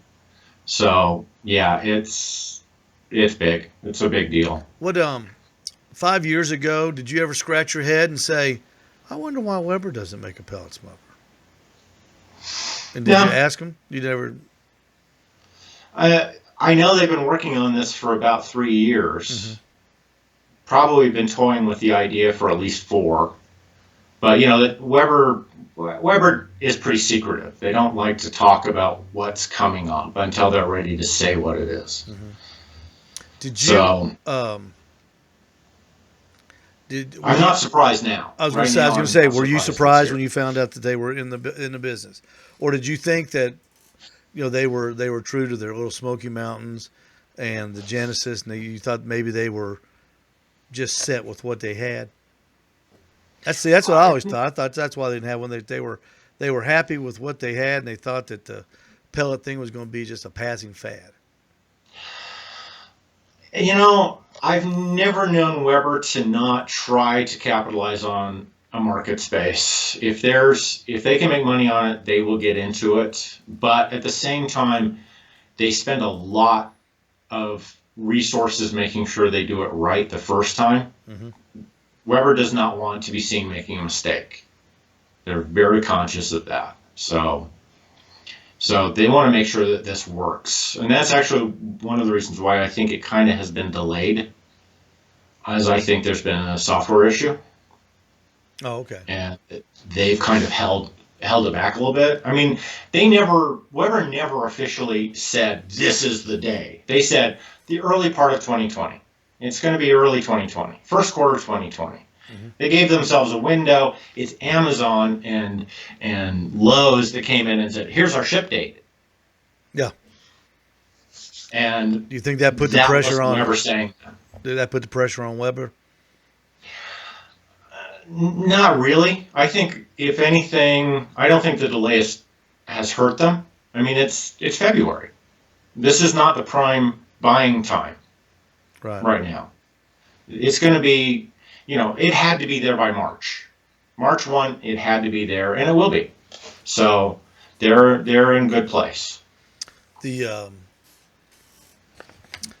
So yeah, it's big. It's a big deal. What 5 years ago did you ever scratch your head and say, I wonder why Weber doesn't make a pellet smoker? And did you Yeah, ask him? You never. I know they've been working on this for about 3 years. Mhm. Probably been toying with the idea for at least four. But that Weber is pretty secretive. They don't like to talk about what's coming up until they're ready to say what it is. Mhm. Did you? So Did were I'm you? not surprised now. I was going to Right say. I was now, going to I'm say. not Were you surprised it's surprised here. when you found out that they were in the business, or did you think that they were true to their little Smoky Mountains and the Genesis, and you thought maybe they were just set with what they had? That's what I always thought. I thought that's why they didn't have one. They were happy with what they had, and they thought that the pellet thing was going to be just a passing fad. I've never known Weber to not try to capitalize on a market space. If they can make money on it, they will get into it. But at the same time, they spend a lot of resources making sure they do it right the first time. Hmm. Weber does not want to be seen making a mistake. They're very conscious of that. So they want to make sure that this works. And that's actually one of the reasons why I think it kind of has been delayed, as I think there's been a software issue, Oh, okay. and they've kind of held it back a little bit. I mean, Weber never officially said this is the day. They said the early part of 2020. It's going to be early 2020, first quarter 2020. Hmm. They gave themselves a window. It's Amazon and Lowe's that came in and said, "Here's our ship date." Yeah. And Do you think that put the that pressure wasn't on? Weber saying that. Did that put the pressure on Weber? Not really. I think, if anything, I don't think the delay has hurt them. I mean, it's February. This is not the prime buying time Right. right now. It's going to be, it had to be there by March. March 1, it had to be there, and it will be. So they're in good place. The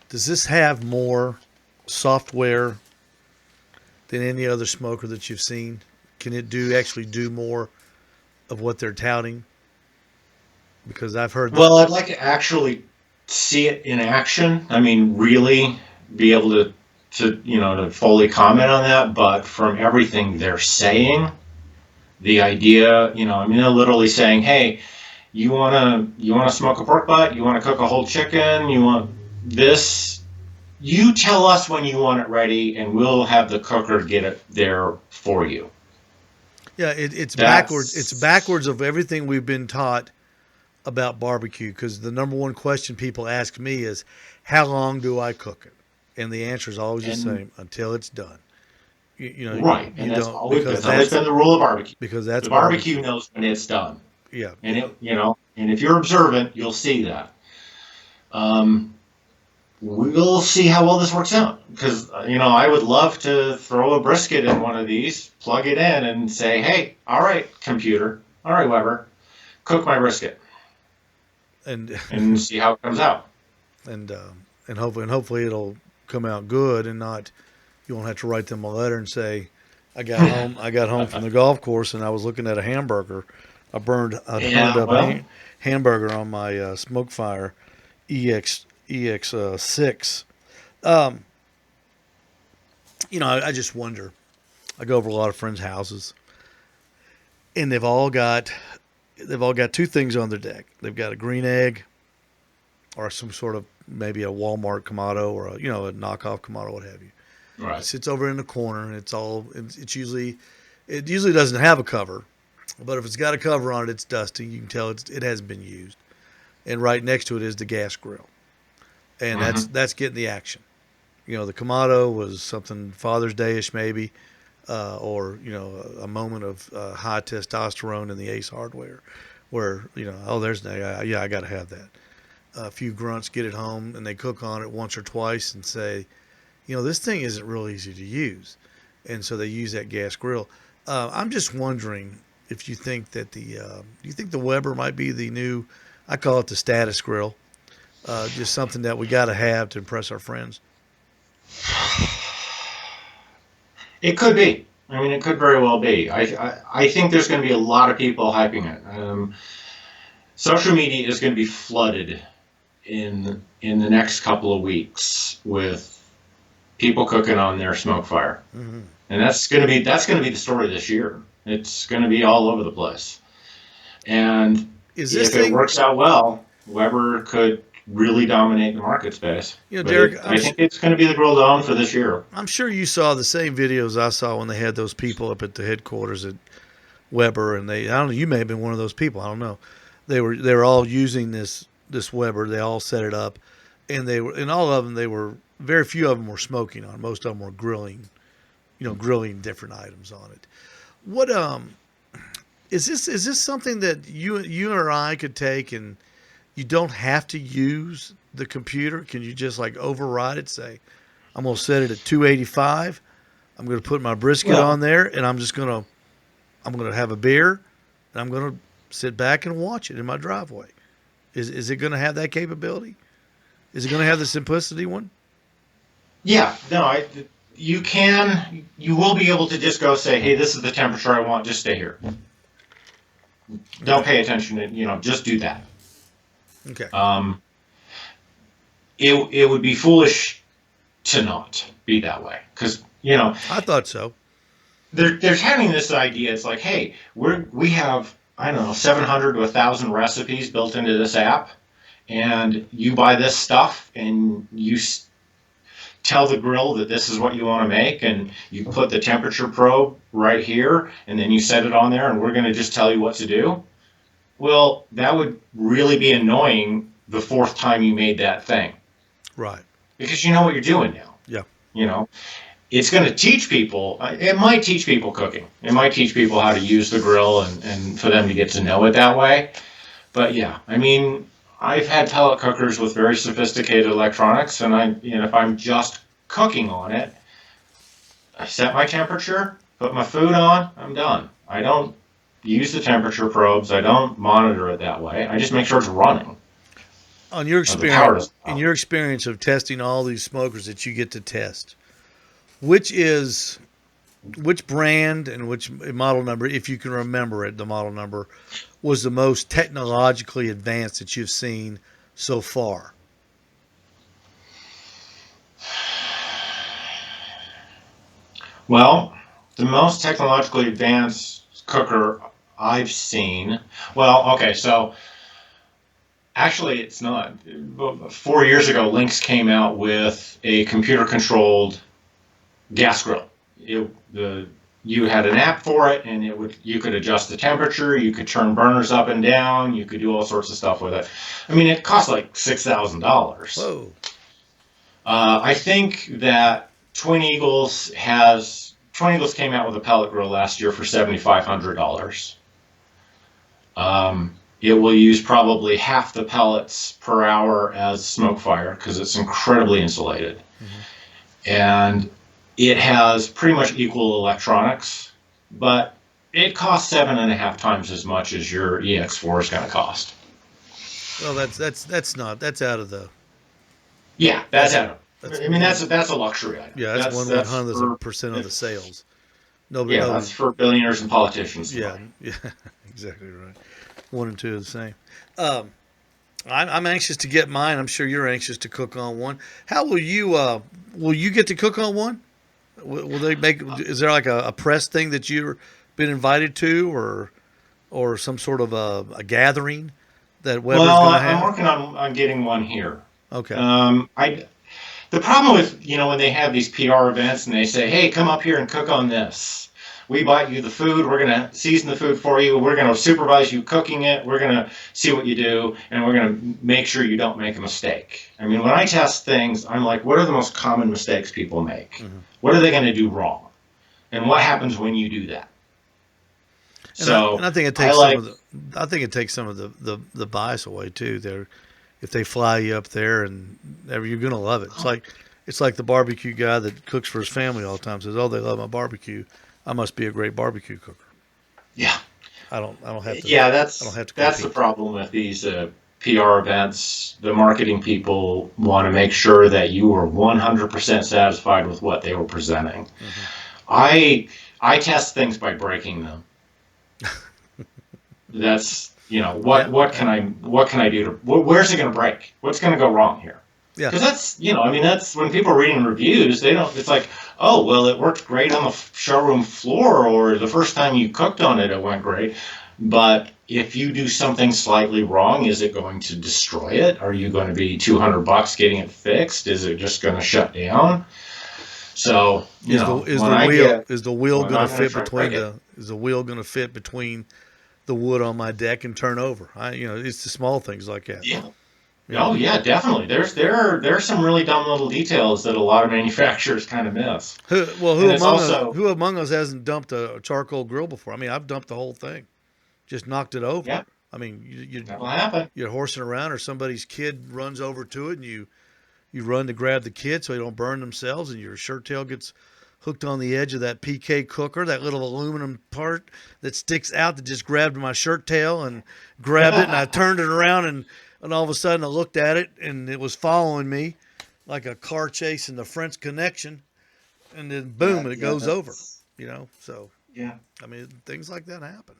does this have more software than any other smoker that you've seen? Can it actually do more of what they're touting? Because I've heard that. Well, I'd like to actually see it in action. I mean, really be able to fully comment on that. But from everything they're saying, the idea, I mean, they're literally saying, "Hey, you wanna smoke a pork butt? You wanna cook a whole chicken? You want this? You tell us when you want it ready, and we'll have the cooker get it there for you." Yeah, it's backwards. It's That's backwards of everything we've been taught about barbecue. Because the number one question people ask me is, "How long do I cook it?" And the answer is always the and same: until it's done. right, You and that's don't, always because that's always been the rule of barbecue. that's The barbecue barbecue. knows when it's done. Yeah, And if you're observant, you'll see that. Um, we'll see how well this works out, because I would love to throw a brisket in one of these, plug it in, and say, "Hey, all right, computer, all right, Weber, cook my brisket," and and see how it comes out. and hopefully it'll come out good and not you won't have to write them a letter and say, I got home from the golf course and I was looking at a hamburger. I burned Yeah, up well, hamburger on my Smokefire EX 6. Um, I just wonder. I go over a lot of friends' houses, and they've all got two things on their deck. They've got a green egg, or some sort of maybe a Walmart Kamado, or a knockoff Kamado, what have you. It Right. sits over in the corner, and it usually doesn't have a cover, but if it's got a cover on it, it's dusty. You can tell it hasn't been used. And right next to it is the gas grill, and that's Hmm. that's getting the action. The Kamado was something Father's Day-ish maybe, or a moment of high testosterone in the Ace hardware, where oh, there's yeah, I got to have that. A few grunts get it home and they cook on it once or twice and say, this thing isn't real easy to use, and so they use that gas grill. I'm just wondering if you think the Weber might be the new, I call it the status grill, just something that we got to have to impress our friends. It could be. I mean, it could very well be. I think there's going to be a lot of people hyping it. Social media is going to be flooded in the next couple of weeks with people cooking on their Smokefire, Mm-hmm. and that's going to be the story this year. It's going to be all over the place, and Is this if it thing, works out well, Weber could really dominate the market space. But Derek? I think it's going to be the grill to own for this year. I'm sure you saw the same videos I saw when they had those people up at the headquarters at Weber, and I don't know, you may have been one of those people. I don't know. They were all using this Weber. They all set it up, and all of them, they were very few of them were smoking on. Most of them were grilling different items on it. What is this something that you or I could take, and you don't have to use the computer? Can you just like override it? Say, I'm going to set it at 285. I'm going to put my brisket Well, on there, and I'm going to have a beer, and I'm going to sit back and watch it in my driveway. Is it going to have that capability? Is it going to have the simplicity one? yeah, no, you will be able to just go say, hey, this is the temperature I want, just stay here. Don't Okay. pay attention to, just do that. Okay. Um, it would be foolish to not be that way. Because, I thought so. there's having this idea, it's like, hey, we have, I don't know, 700 to 1,000 recipes built into this app, and you buy this stuff, and tell the grill that this is what you want to make, and you put the temperature probe right here, and then you set it on there, and we're going to just tell you what to do. Well, that would really be annoying the fourth time you made that thing, Right. because you know what you're doing now. Yeah. You know, it's going to teach people. It might teach people cooking. It might teach people how to use the grill, and for them to get to know it that way. But yeah, I mean, I've had pellet cookers with very sophisticated electronics, and if I'm just cooking on it, I set my temperature, put my food on, I'm done. I don't use the temperature probes. I don't monitor it that way. I just make sure it's running. On your The power experience, doesn't in out. your experience of testing all these smokers that you get to test, which is which brand and which model number, if you can remember it, the model number was the most technologically advanced that you've seen so far? Well, the most technologically advanced cooker I've seen. Well, okay, so actually, it's not. 4 years ago, Lynx came out with a computer-controlled gas grill. You had an app for it, and you could adjust the temperature, you could turn burners up and down, you could do all sorts of stuff with it. I mean, it cost like $6,000. Whoa. I think that Twin Eagles came out with a pellet grill last year for $7,500. It will use probably half the pellets per hour as Smokefire because it's incredibly insulated. Hmm. And it has pretty much equal electronics, but it costs 7.5 times as much as your EX4 is going to cost. Well, that's out of the Yeah, that's that's it. that's I mean, one that's a luxury item. yeah that's one That's hundredth of for a percent of the sales. Nobody yeah, that's nobody for billionaires and politicians to yeah buy. yeah exactly right. One and two are the same. Um, I'm anxious to get mine. I'm sure you're anxious to cook on one. How will you get to cook on one? Will they make? Is there like a press thing that you've been invited to, or some sort of a gathering that Weber's Well, going to I'm have? working on getting one here. Okay. I The problem with, when they have these PR events and they say, "Hey, come up here and cook on this. We bought you the food. We're gonna season the food for you. We're gonna supervise you cooking it. We're gonna see what you do, and we're gonna make sure you don't make a mistake." I mean, when I test things, I'm like, what are the most common mistakes people make? Mm-hmm. What are they going to do wrong? And what happens when you do that? And So I think it I takes some like, of the bias away too. There, if they fly you up there and you're gonna love it. It's like the barbecue guy that cooks for his family all the time says, "Oh, they love my barbecue. I must be a great barbecue cooker." yeah, I don't have to. yeah. I don't have to That's the compete. problem with these PR events. The marketing people want to make sure that you are 100% satisfied with what they were presenting. Hmm. I I test things by breaking them. That's Yeah, what can I do to where's it going to break? What's going to go wrong here? yeah. Because that's I mean that's when people are reading reviews, they don't. It's like, oh well, it worked great on the showroom floor, or the first time you cooked on it, it went great. But if you do something slightly wrong, is it going to destroy it? Are you going to be $200 getting it fixed? Is it just going to shut down? So when I get Is the wheel well, I'm going to not going to fit try to break between it. the wood on my deck and turn over? It's the small things like that. Yeah. You Oh know, yeah, definitely. There's some really dumb little details that a lot of manufacturers kind of miss, who and it's among us also hasn't dumped a charcoal grill before? I mean, I've dumped the whole thing, just knocked it over. yeah, I mean, that will happen. you're horsing around, or somebody's kid runs over to it, and you run to grab the kid so they don't burn themselves, and your shirt tail gets hooked on the edge of that PK cooker, that little aluminum part that sticks out that just grabbed my shirt tail and grabbed it, and I turned it around, and all of a sudden I looked at it, and it was following me like a car chasing the French Connection, and then boom, and it Yeah, goes over. that's So yeah. I mean, things like that happen.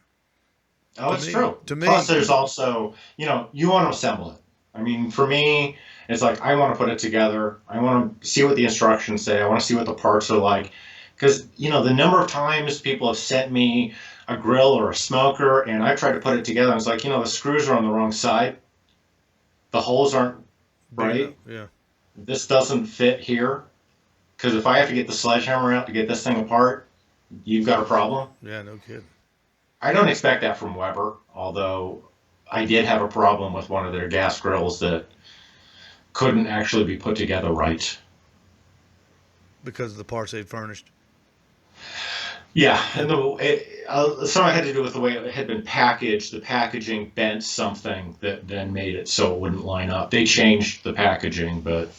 Oh, To it's me, true. to Plus, me, there's also you want to assemble it. I mean, for me, it's like I want to put it together. I want to see what the instructions say. I want to see what the parts are like, because the number of times people have sent me a grill or a smoker, and I tried to put it together, and it's like the screws are on the wrong side, the holes aren't big enough. right. Yeah, This doesn't fit here. Because if I have to get the sledgehammer out to get this thing apart, you've got a problem. yeah, no kidding. I don't expect that from Weber, although I did have a problem with one of their gas grills that couldn't actually be put together right. Because of the parts they furnished. Yeah, Yeah, and some it had to do with the way it had been packaged. The packaging bent something that then made it so it wouldn't line up. They changed the packaging, but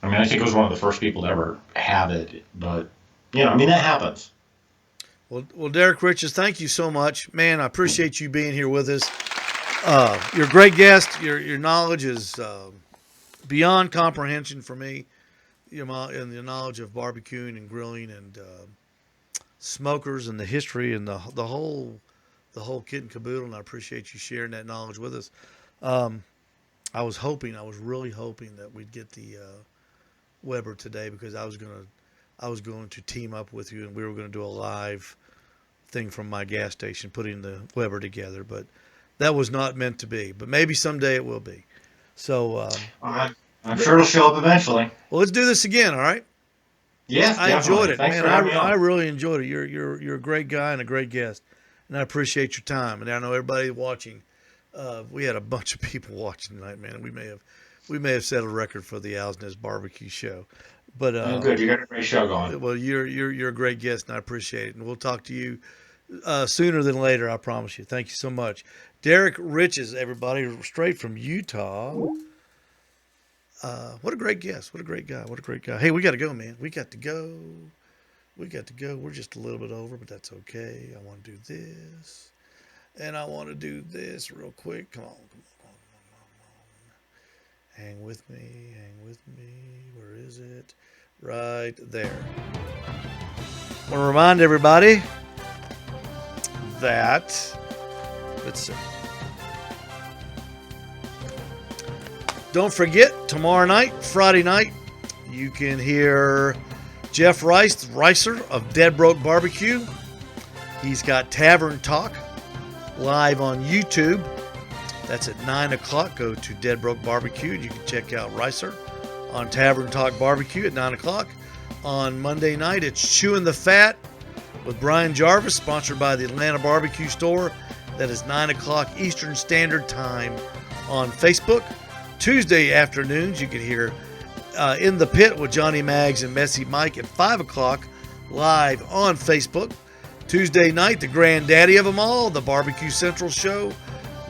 I mean, I think it was one of the first people to ever have it. But I mean, that happens. Well, Derrick Riches, thank you so much, man. I appreciate you being here with us. You're a great guest. Your knowledge is beyond comprehension for me. And the knowledge of barbecuing and grilling and smokers and the history and the whole kit and caboodle. And I appreciate you sharing that knowledge with us. Um, I was really hoping that we'd get the Weber today, because I was going to team up with you, and we were going to do a live thing from my gas station putting the Weber together, but that was not meant to be. But maybe someday it will be. So, I'm sure it'll show up eventually. well, let's do this again. All right. Yes, I enjoyed definitely. it, Thanks man. for I, having me I on. really enjoyed it. You're a great guy and a great guest, and I appreciate your time. And I know everybody watching. We had a bunch of people watching tonight, man. We may have set a record for the Owl's Nest Barbecue Show, but Oh, good. You got a great show going. well, you're a great guest, and I appreciate it. And we'll talk to you sooner than later. I promise you. Thank you so much, Derrick Riches, everybody, straight from Utah. What a great guest. What a great guy. What a great guy. Hey, we got to go, man. We got to go. We got to go. We're just a little bit over, but that's okay. I want to do this. And I want to do this real quick. Come on, come on, come on, come on. Hang with me. Hang with me. Where is it? Right there. I want to remind everybody that, let's see. Don't forget, tomorrow night, Friday night, you can hear Jeff Rice, the Ricer of Dead Broke Barbecue. He's got Tavern Talk live on YouTube. That's at 9 o'clock. Go to Dead Broke Barbecue. You can check out Ricer on Tavern Talk Barbecue at 9 o'clock. On Monday night, it's Chewing the Fat with Brian Jarvis, sponsored by the Atlanta Barbecue Store. That is 9 o'clock Eastern Standard Time on Facebook. Tuesday afternoons, you can hear In the Pit with Johnny Maggs and Messy Mike at 5 o'clock live on Facebook. Tuesday night, the granddaddy of them all, the Barbecue Central Show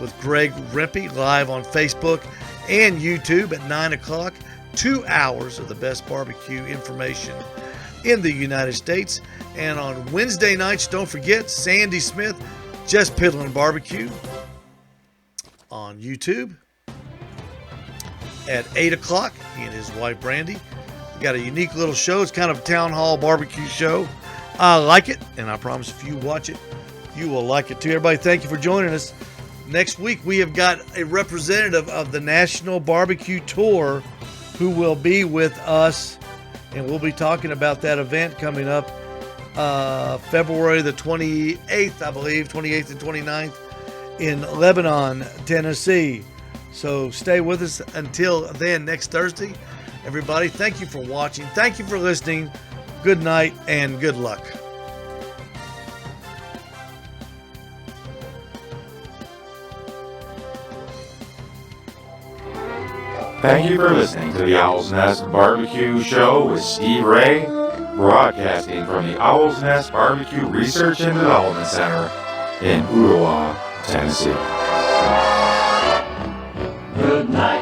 with Greg Rempe live on Facebook and YouTube at 9 o'clock. 2 hours of the best barbecue information in the United States. And on Wednesday nights, don't forget Sandy Smith, Just Piddling Barbecue on YouTube at 8 o'clock. He and his wife Brandy got a unique little show. It's kind of a town hall barbecue show. I like it, and I promise if you watch it, you will like it too. Everybody, thank you for joining us. Next week, we have got a representative of the National Barbecue Tour who will be with us, and we'll be talking about that event coming up February the 28th, I believe, 28th and 29th in Lebanon, Tennessee. So stay with us until then, next Thursday. Everybody, thank you for watching. Thank you for listening. Good night and good luck. Thank you for listening to the Owl's Nest Barbecue Show with Steve Ray, broadcasting from the Owl's Nest Barbecue Research and Development Center in Ottawa, Tennessee. Good night.